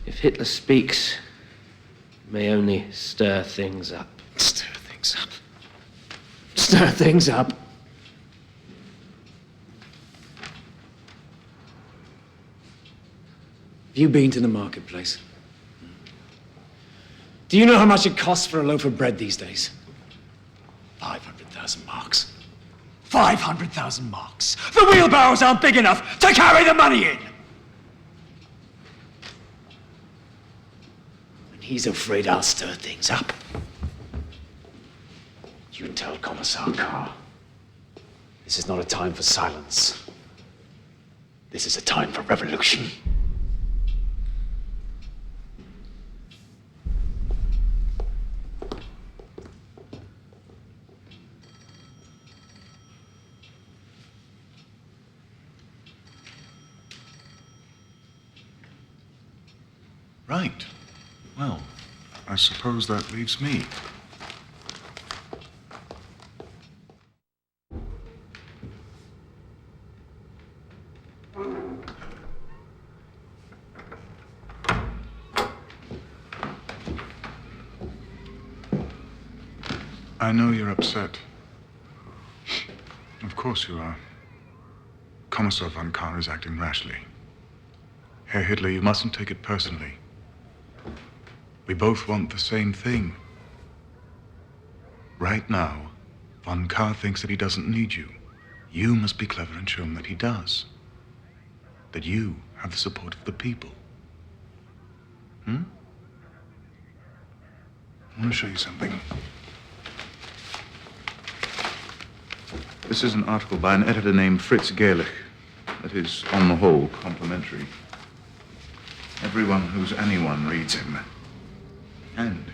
W: if Hitler speaks, it may only stir things up.
G: Stir things up.
K: Stir things up. Have you been to the marketplace? Do you know how much it costs for a loaf of bread these days? 500,000 marks. 500,000 marks. The wheelbarrows aren't big enough to carry the money in. And he's afraid I'll stir things up. You tell Commissar Kahr, this is not a time for silence. This is a time for revolution.
J: Right. Well, I suppose that leaves me. I know you're upset. Of course you are. Commissar von Kahr is acting rashly. Herr Hitler, you mustn't take it personally. We both want the same thing. Right now, von Kahr thinks that he doesn't need you. You must be clever and show him that he does. That you have the support of the people. I want to show you something. This is an article by an editor named Fritz Gerlich that is, on the whole, complimentary. Everyone who's anyone reads him. And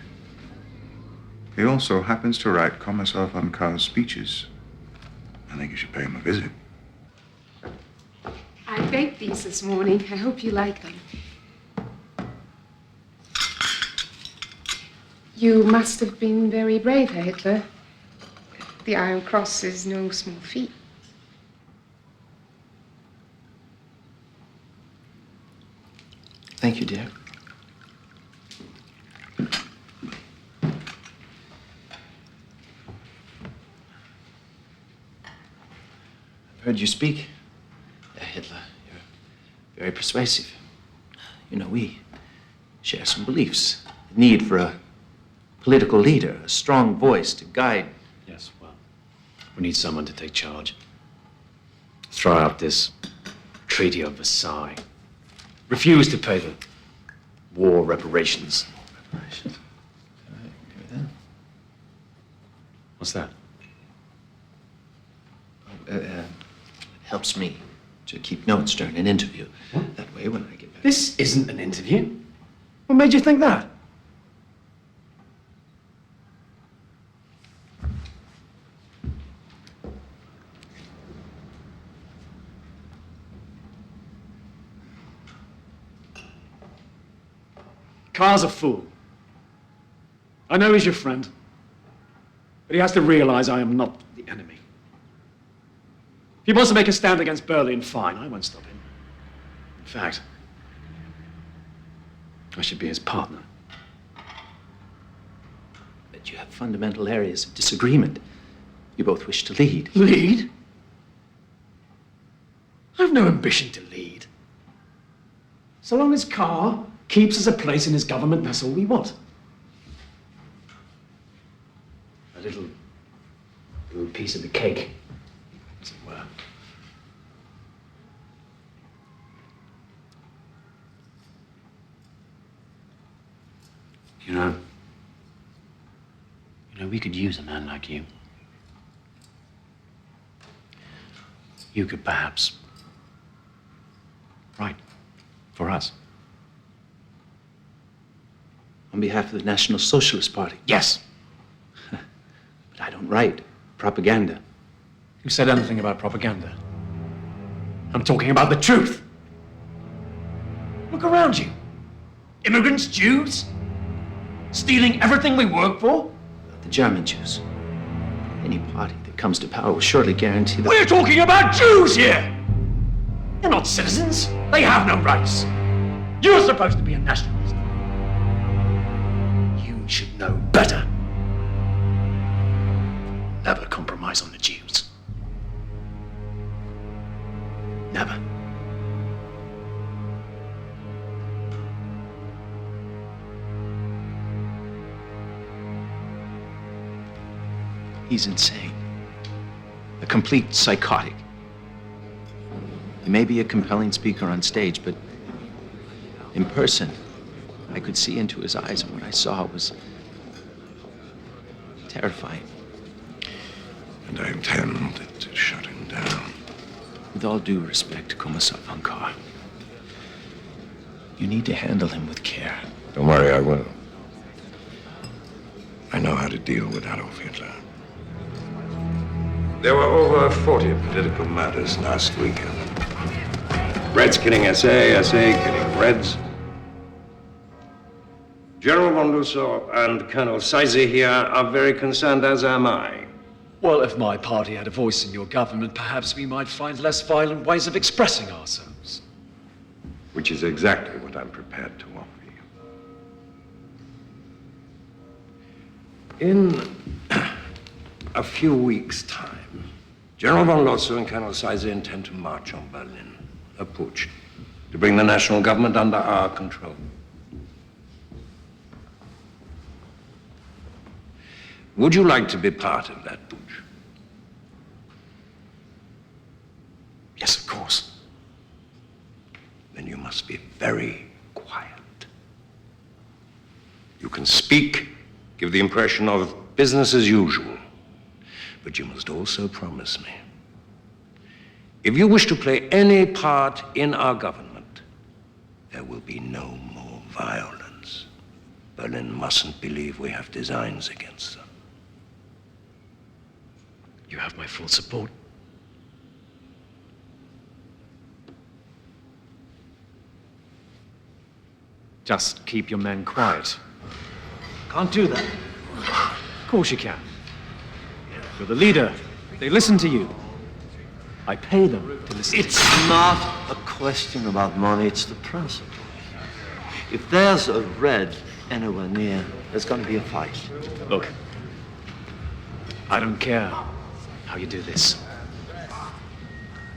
J: he also happens to write Commissar von Kahr's speeches. I think you should pay him a visit.
L: I baked these this morning. I hope you like them. You must have been very brave, Herr Hitler. The Iron Cross is no small feat.
R: Thank you, dear. I've heard you speak, Herr Hitler. You're very persuasive. You know, we share some beliefs. The need for a political leader, a strong voice to guide.
K: Yes, well, we need someone to take charge. Throw out this Treaty of Versailles. Refuse to pay the war reparations.
R: Reparations? All right, here then.
K: What's that?
R: It helps me to keep notes during an interview. That way, when I get back...
K: This isn't an interview. What made you think that? Kahr's a fool. I know he's your friend, but he has to realize I am not the enemy. If he wants to make a stand against Berlin, fine, I won't stop him. In fact, I should be his partner.
R: But you have fundamental areas of disagreement. You both wish to lead.
K: Lead? I've no ambition to lead. So long as Kahr keeps us a place in his government, that's all we want. A little piece of the cake, as it were. You know, we could use a man like you. You could perhaps write for us.
R: On behalf of the National Socialist Party?
K: Yes.
R: But I don't write propaganda.
K: Who said anything about propaganda? I'm talking about the truth. Look around you. Immigrants, Jews, stealing everything we work for.
R: The German Jews. Any party that comes to power will surely guarantee that...
K: We're talking about Jews here! They're not citizens. They have no rights. You're supposed to be a nationalist. You should know better. Never compromise on the Jews. Never.
R: He's insane. A complete psychotic. He may be a compelling speaker on stage, but in person, I could see into his eyes, and what I saw was terrifying.
E: And I intend to shut him down.
R: With all due respect, Kommissar von Kahr, you need to handle him with care.
E: Don't worry, I will. I know how to deal with Adolf Hitler. There were over 40 political murders last weekend. Reds killing SA killing Reds.
Q: General von Lusso and Colonel Seize here are very concerned, as am I.
K: Well, if my party had a voice in your government, perhaps we might find less violent ways of expressing ourselves.
Q: Which is exactly what I'm prepared to offer you. In a few weeks' time, General von Lusso and Colonel Seize intend to march on Berlin, a putsch, to bring the national government under our control. Would you like to be part of that putsch?
K: Yes, of course.
Q: Then you must be very quiet. You can speak, give the impression of business as usual, but you must also promise me, if you wish to play any part in our government, there will be no more violence. Berlin mustn't believe we have designs against them.
K: You have my full support. Just keep your men quiet. Can't do that. Of course you can. You're the leader. They listen to you. I pay them to listen.
B: It's not a question about money, it's the principle. If there's a Red anywhere near, there's going to be a fight.
K: Look, I don't care how you do this.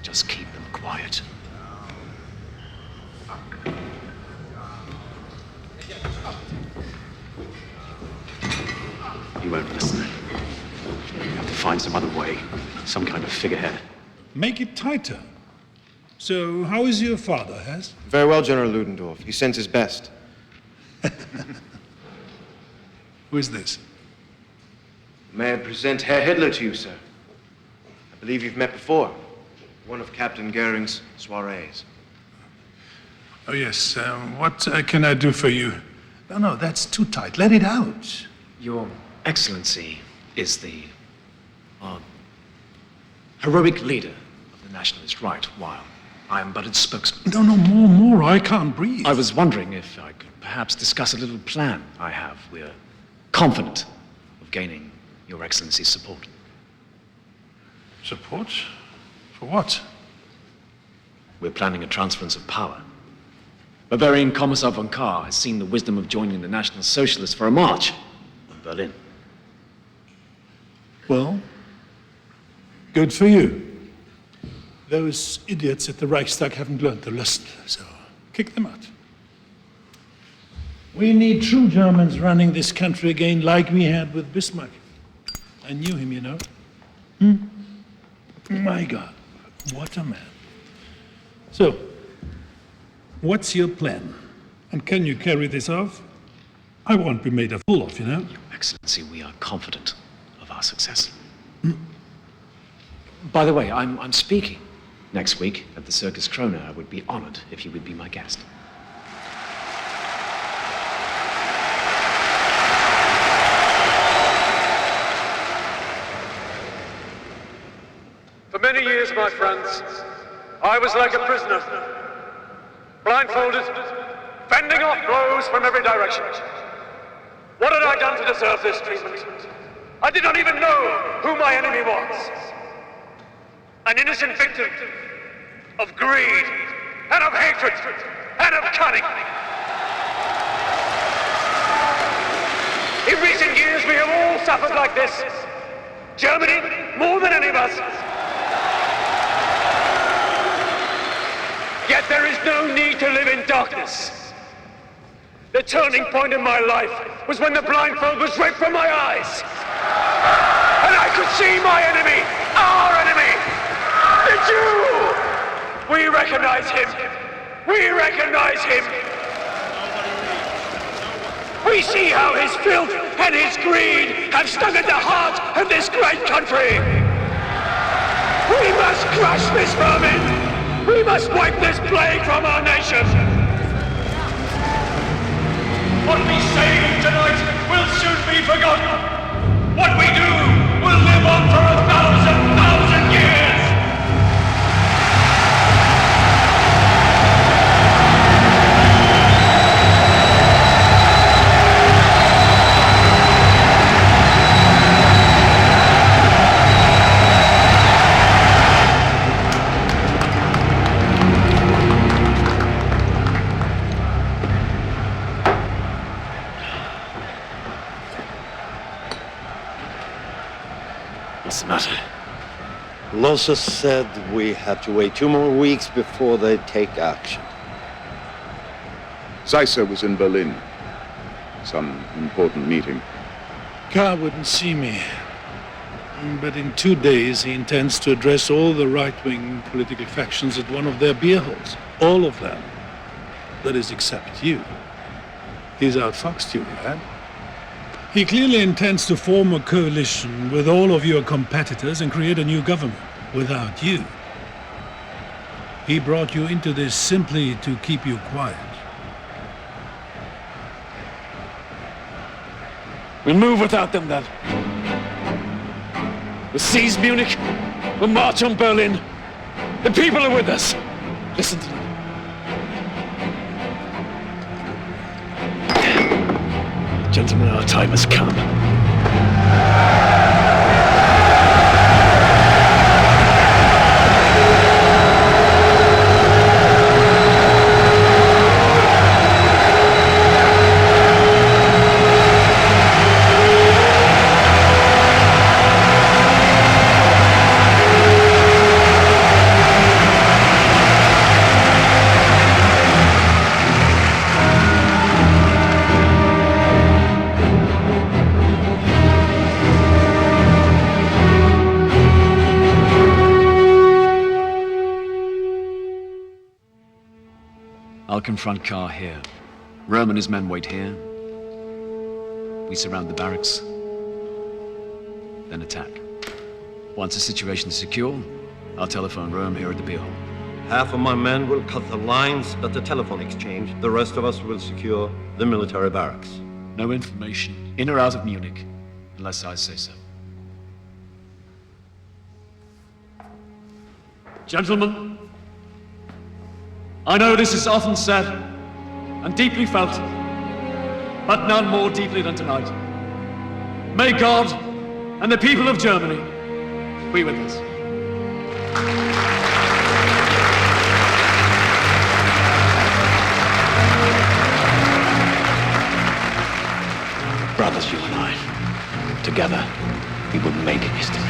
K: Just keep them quiet. You won't listen. You have to find some other way, some kind of figurehead.
T: Make it tighter. So, how is your father, Hess?
U: Very well, General Ludendorff. He sends his best.
T: Who is this?
U: May I present Herr Hitler to you, sir? I believe you've met before. One of Captain Goering's soirees.
T: Oh, yes. What can I do for you? No, that's too tight. Let it out.
K: Your Excellency is the heroic leader of the nationalist right, while I am but its spokesman.
T: No, more. I can't breathe.
K: I was wondering if I could perhaps discuss a little plan I have. We're confident of gaining Your Excellency's support.
T: Support? For what?
K: We're planning a transference of power. Bavarian Commissar von Kahr has seen the wisdom of joining the National Socialists for a march on Berlin.
T: Well, good for you. Those idiots at the Reichstag haven't learned the lesson, so kick them out. We need true Germans running this country again like we had with Bismarck. I knew him, you know. My God, what a man. So, what's your plan? And can you carry this off? I won't be made a fool of, you know.
K: Your Excellency, we are confident of our success. By the way, I'm speaking next week at the Circus Krone. I would be honored if you would be my guest.
C: For many years, my friends, I was like a prisoner, blindfolded, fending off blows from every direction. What had I done to deserve this treatment? I did not even know who my enemy was. An innocent victim of greed, and of hatred, and of cunning. In recent years, we have all suffered like this. Germany, more than any of us. Yet there is no need to live in darkness. The turning point in my life was when the blindfold was ripped from my eyes. And I could see my enemy, our enemy, the Jew! We recognize him. We recognize him. We see how his filth and his greed have stung at the heart of this great country. We must crush this vermin. We must wipe this plague from our nation. What we say tonight will soon be forgotten. What we do will live on for 1,000 years.
D: What's the matter? Losa said we had to wait 2 more weeks before they take action.
J: Zeisser was in Berlin. Some important meeting.
T: Carr wouldn't see me. But in 2 days, he intends to address all the right-wing political factions at one of their beer halls. All of them. That is, except you. He's outfoxed you, lad. He clearly intends to form a coalition with all of your competitors and create a new government without you. He brought you into this simply to keep you quiet.
C: We'll move without them, then. We'll seize Munich. We'll march on Berlin. The people are with us. Listen to them. Gentlemen, our time has come.
K: I'll confront Carr here. Röhm and his men wait here. We surround the barracks, then attack. Once the situation is secure, I'll telephone Röhm here at the beer hall.
D: Half of my men will cut the lines at the telephone exchange. The rest of us will secure the military barracks.
K: No information, in or out of Munich, unless I say so.
C: Gentlemen, I know this is often said and deeply felt, but none more deeply than tonight. May God and the people of Germany be with us.
D: Brothers, you and I, together, we will make history.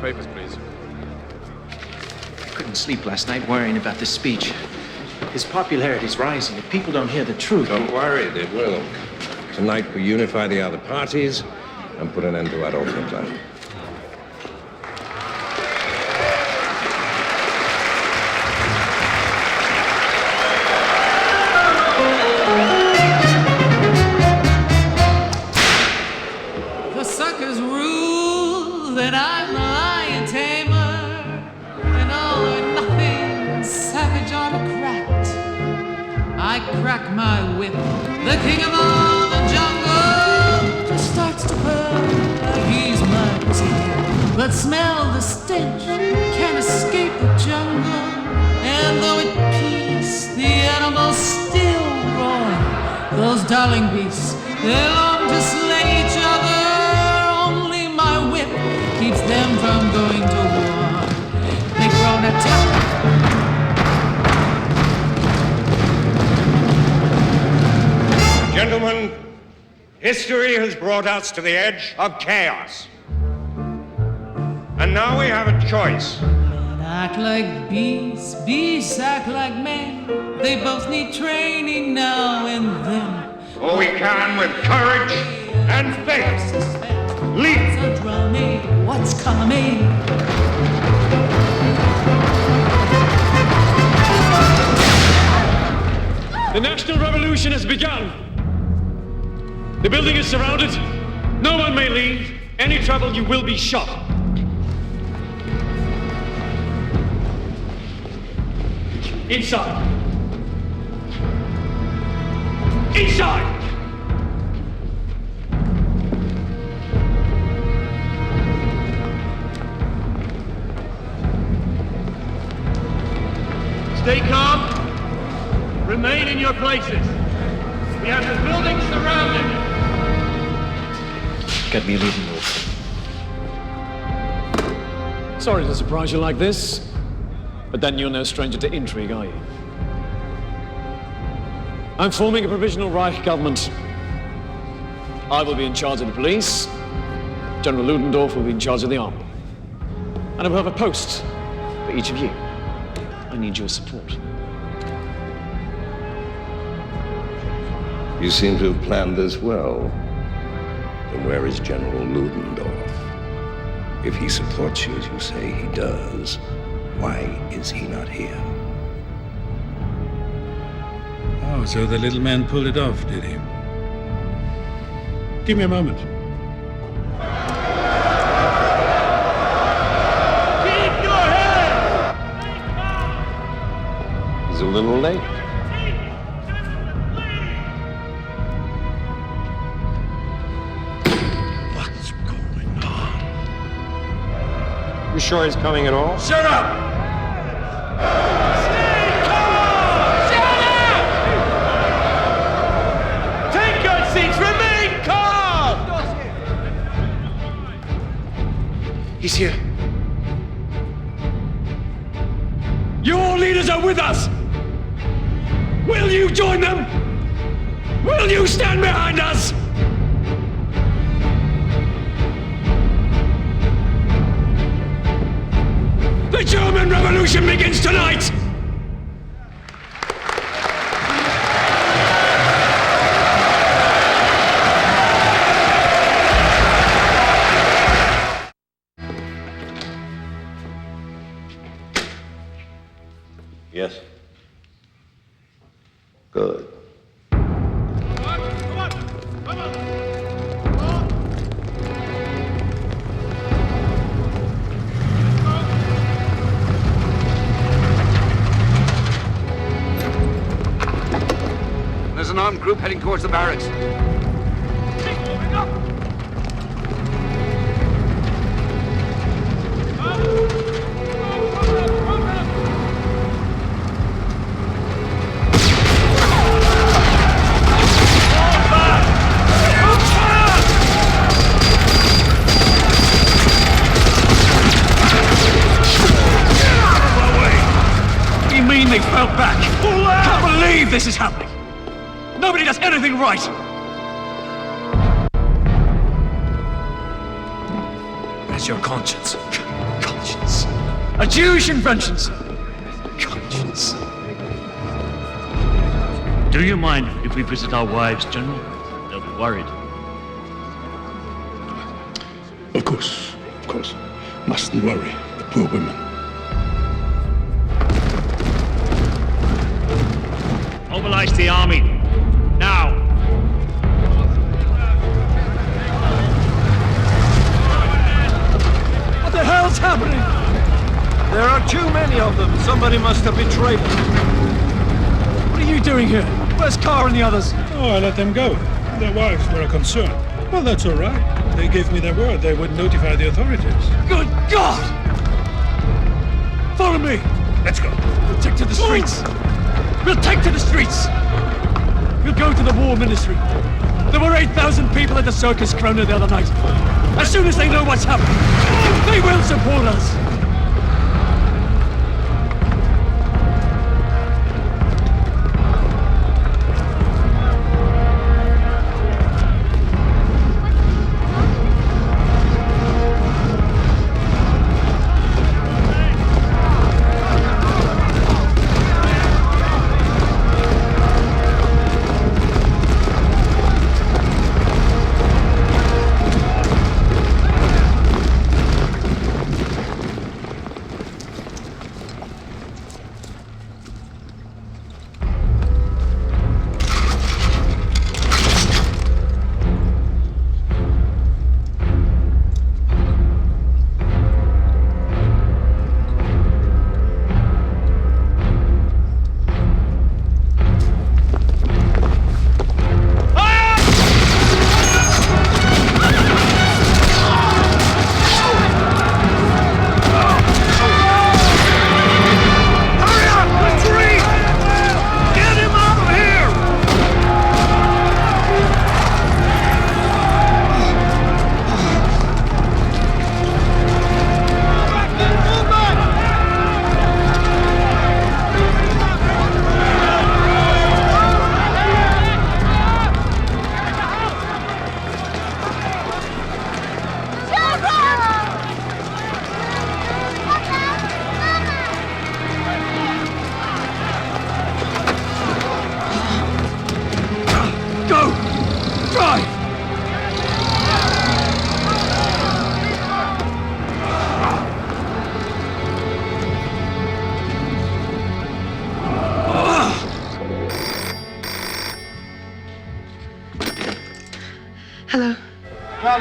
C: Papers, please.
R: I couldn't sleep last night worrying about this speech. His popularity's rising. If people don't hear the truth...
Q: Don't worry, they will. Tonight we unify the other parties and put an end to Adolf Hitler.
H: The suckers rule that I'm the lion tamer, an all or nothing savage autocrat. I crack my whip, the king of all the jungle just starts to purr. He's my pussycat, but smell the stench, can't escape the jungle. And though at peace, the animals still roar. Those darling beasts, they long to slay each other. Only my whip keeps them from going to war. They grow an attack.
P: Gentlemen, history has brought us to the edge of chaos. And now we have a choice.
H: Men act like beasts, beasts act like men. They both need training now and then.
P: Or we can, with courage and faith, leap.
H: So drumming, what's coming?
C: The National Revolution has begun. The building is surrounded. No one may leave. Any trouble, you will be shot. Inside. Inside! Stay calm. Remain in your places. We have the building surrounded.
K: Get me leaving, Wolf. Sorry to surprise you like this, but then you're no stranger to intrigue, are you? I'm forming a provisional Reich government. I will be in charge of the police. General Ludendorff will be in charge of the army. And I will have a post for each of you. I need your support.
Q: You seem to have planned this well. Then where is General Ludendorff? If he supports you as you say he does, why is he not here?
T: Oh, so the little man pulled it off, did he? Give me a moment.
P: Keep your head!
Q: He's a little late.
T: What's going on?
Q: You sure he's coming at all?
P: Shut up!
O: He's here.
K: Your leaders are with us! Will you join them? Will you stand behind us? The German Revolution begins tonight!
Q: Yes. Good.
A: There's an armed group heading towards the barracks.
K: They fell back. Can't believe this is happening. Nobody does anything right. Where's your conscience? Conscience. A Jewish invention, sir. Conscience.
B: Do you mind if we visit our wives, General? They'll be worried.
T: Of course, of course. Mustn't worry, the poor women.
B: Mobilize the army. Now.
K: What the hell's happening?
D: There are too many of them. Somebody must have betrayed them.
K: What are you doing here? Where's Carr and the others?
T: Oh, I let them go. Their wives were a concern. Well, that's all right. They gave me their word they would notify the authorities.
K: Good God! Follow me!
T: Let's go.
K: We'll take to the streets! We'll take to the streets! We'll go to the War Ministry. There were 8,000 people at the Circus Krone the other night. As soon as they know what's happening, they will support us!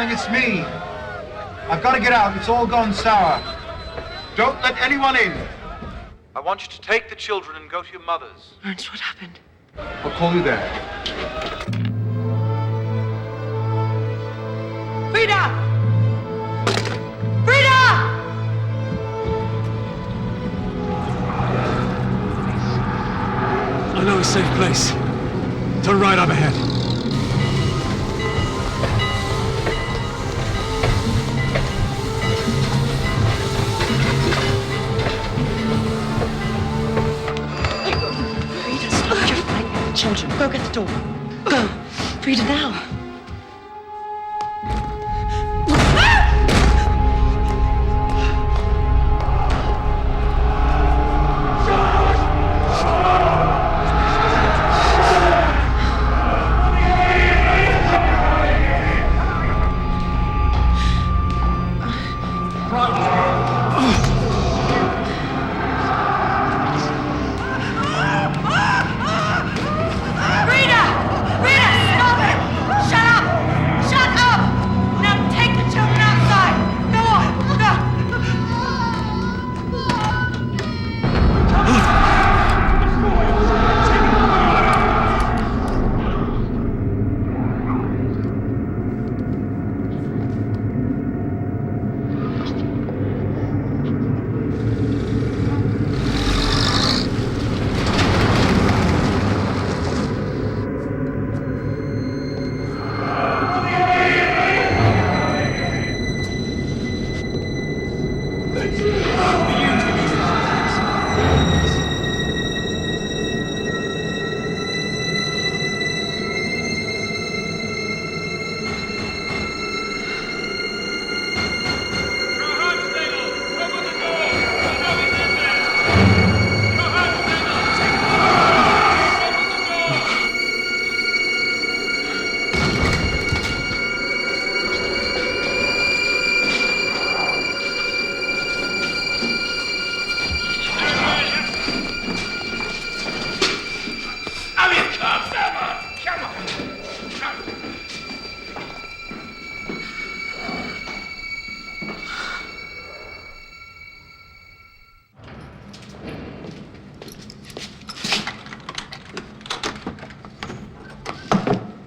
M: darling, it's me. I've got to get out. It's all gone sour. Don't let anyone in. I want you to take the children and go to your mother's.
V: Ernst, what happened?
M: I'll call you there.
V: Frida! Frida!
K: I know a safe place. Turn right up ahead.
V: Frida, stop. You're frightening the children. Go get the door. Go. Frida, now.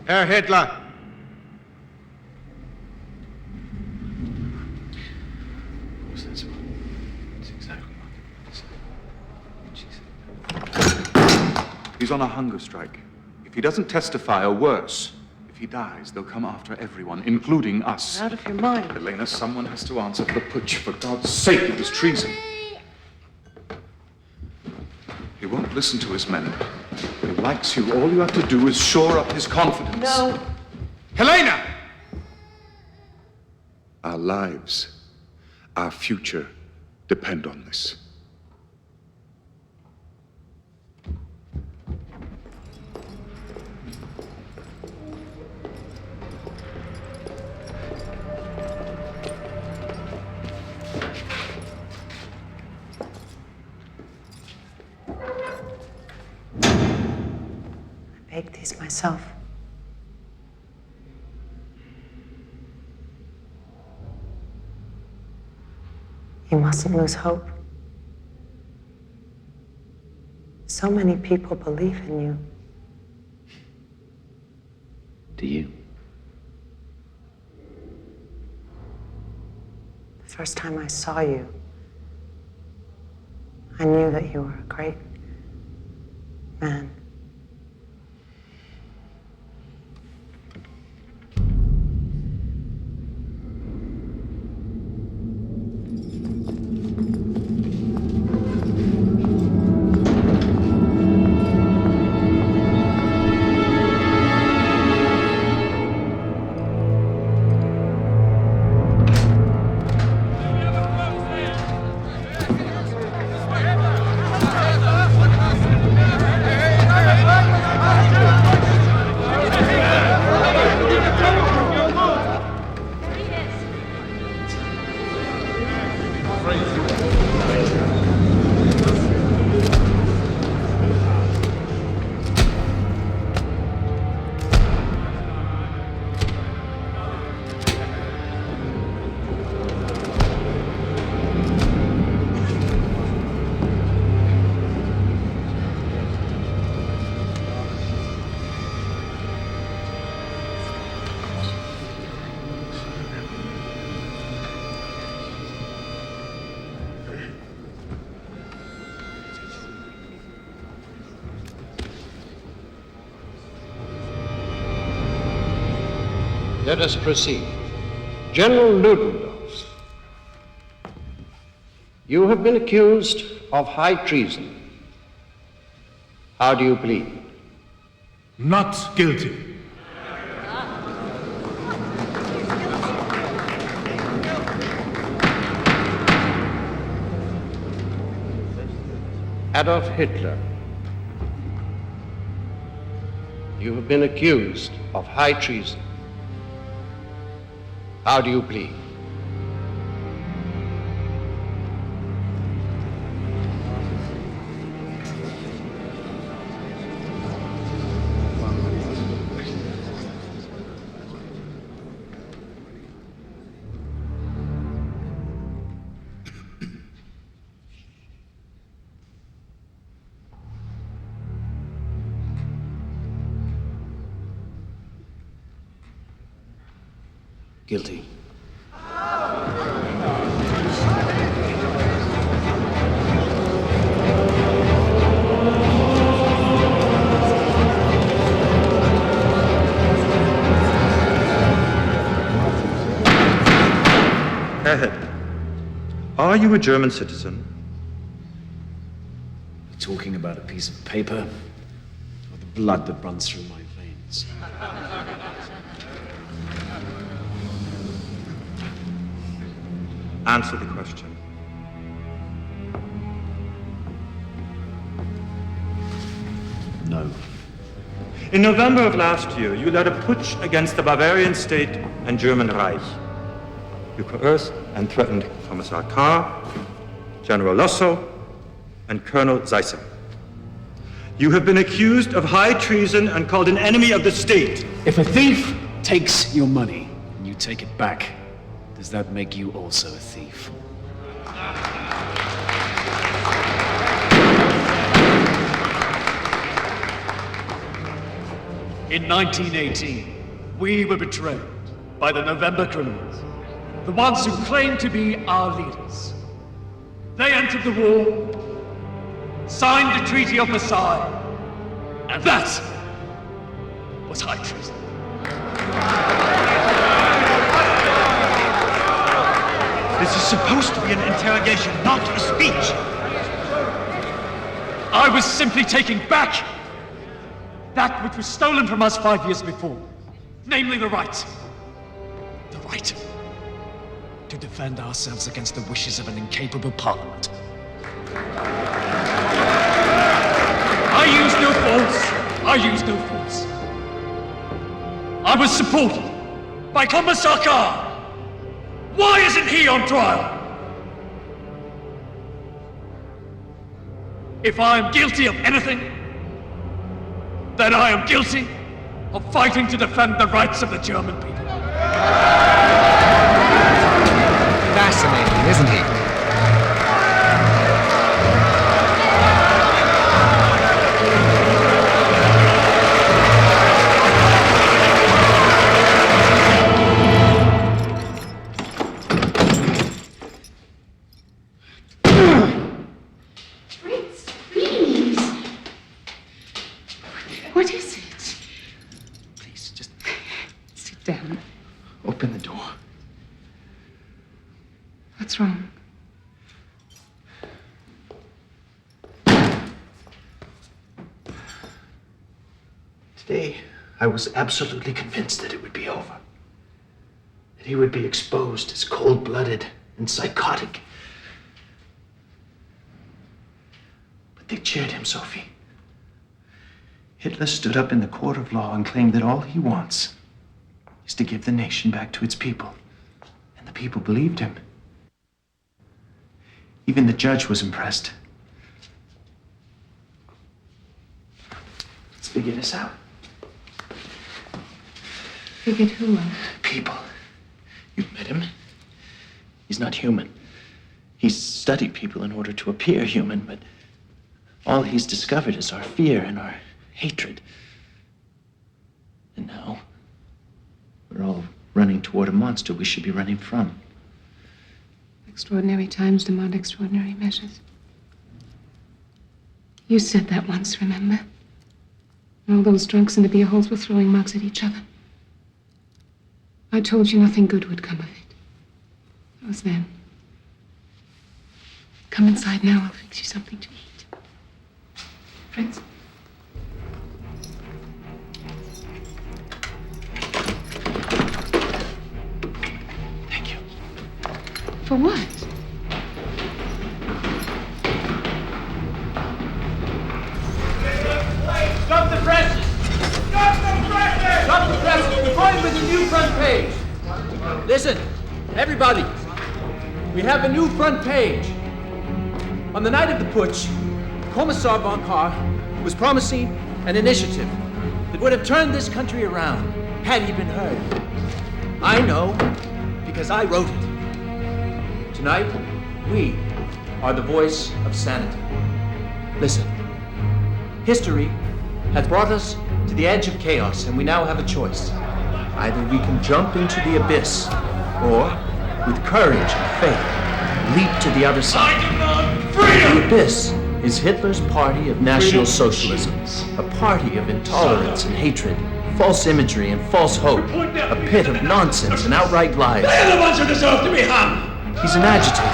M: Herr Hitler.
J: That's exactly what she said. He's on a hunger strike. If he doesn't testify, or worse, if he dies, they'll come after everyone, including us.
V: You're out of your mind.
J: Elena, someone has to answer for the putsch. For God's sake, it was treason. He won't listen to his men. He likes you. All you have to do is shore up his confidence.
V: No.
M: Helena!
J: Our lives, our future depend on this.
V: I baked these myself. You mustn't lose hope. So many people believe in you.
G: Do you?
V: The first time I saw you, I knew that you were a great man.
E: let us proceed. General Ludendorff, you have been accused of high treason. How do you plead?
T: Not guilty.
E: Adolf Hitler, you have been accused of high treason. How do you plead?
K: Guilty.
A: Herr Hitler, are you a German citizen?
K: You're talking about a piece of paper or the blood that runs through my veins?
A: Answer the question.
K: No.
A: In November of last year, you led a putsch against the Bavarian state and German Reich. You coerced and threatened Commissar Carr, General Lossow, and Colonel Zeisser. You have been accused of high treason and called an enemy of the state.
K: If a thief takes your money and you take it back, does that make you also a thief? In 1918, we were betrayed by the November criminals, the ones who claimed to be our leaders. They entered the war, signed the Treaty of Versailles, and that was high treason.
P: This is supposed to be an interrogation, not a speech.
K: I was simply taking back that which was stolen from us 5 years before, namely the right to defend ourselves against the wishes of an incapable parliament. I used no force. I was supported by Commissar Carr. Why isn't he on trial? If I am guilty of anything, then I am guilty of fighting to defend the rights of the German people.
F: Fascinating, isn't he?
L: What is it?
K: Please, just
L: sit down.
K: Open the door.
L: What's wrong?
G: Today, I was absolutely convinced that it would be over. That he would be exposed as cold-blooded and psychotic. But they cheered him, Sophie. Hitler stood up in the court of law and claimed that all he wants is to give the nation back to its people. And the people believed him. Even the judge was impressed. Let's figure this out.
L: Figured who out?
G: People. You've met him. He's not human. He's studied people in order to appear human, but all he's discovered is our fear and our hatred. And now, we're all running toward a monster we should be running from.
L: Extraordinary times demand extraordinary measures. You said that once, remember? And all those drunks in the beer halls were throwing mugs at each other. I told you nothing good would come of it. That was then. Come inside now, I'll fix you something to eat. Prince?
R: Thank you.
L: For what?
B: Stop the presses! Stop the presses! Stop the presses! We're going with a new front page. Listen, everybody. We have a new front page. On the night of the putsch, Commissar von Kahr was promising an initiative that would have turned this country around had he been heard. I know because I wrote it. Tonight, we are the voice of sanity. Listen, history has brought us to the edge of chaos, and we now have a choice. Either we can jump into the abyss, or, with courage and faith, leap to the other side. The abyss is Hitler's party of National Socialism, a party of intolerance and hatred, false imagery and false hope, a pit of nonsense and outright lies.
O: They're the ones who deserve to be hung!
B: He's an agitator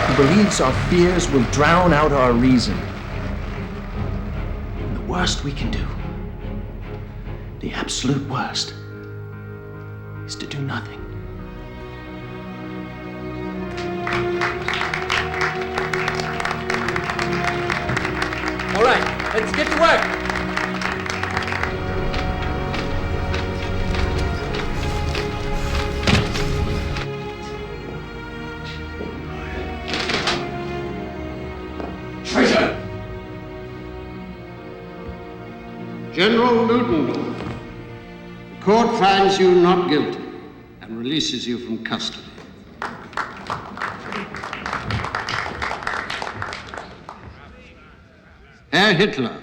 B: who believes our fears will drown out our reason. And the worst we can do, the absolute worst, is to do nothing. All right, let's get to work.
E: Traitor! General Ludendorff, the court finds you not guilty and releases you from custody. Herr Hitler,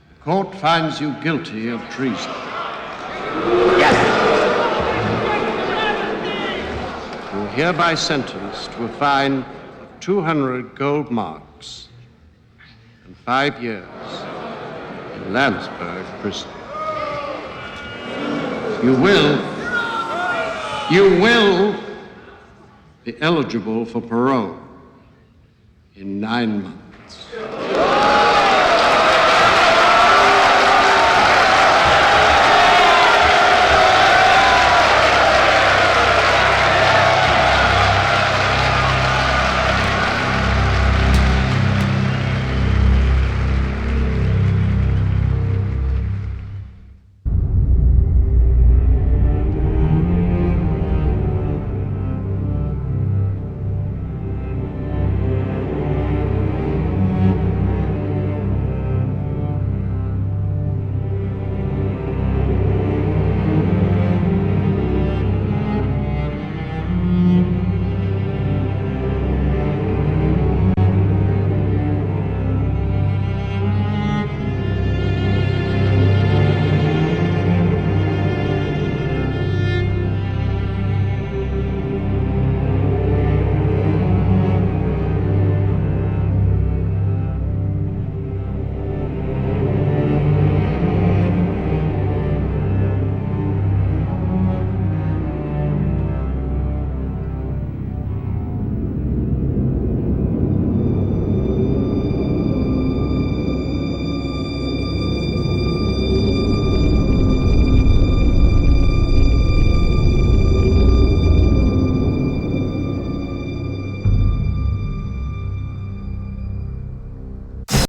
E: the court finds you guilty of treason. You are hereby sentenced to a fine of 200 gold marks and 5 years in Landsberg prison. You will be eligible for parole in 9 months.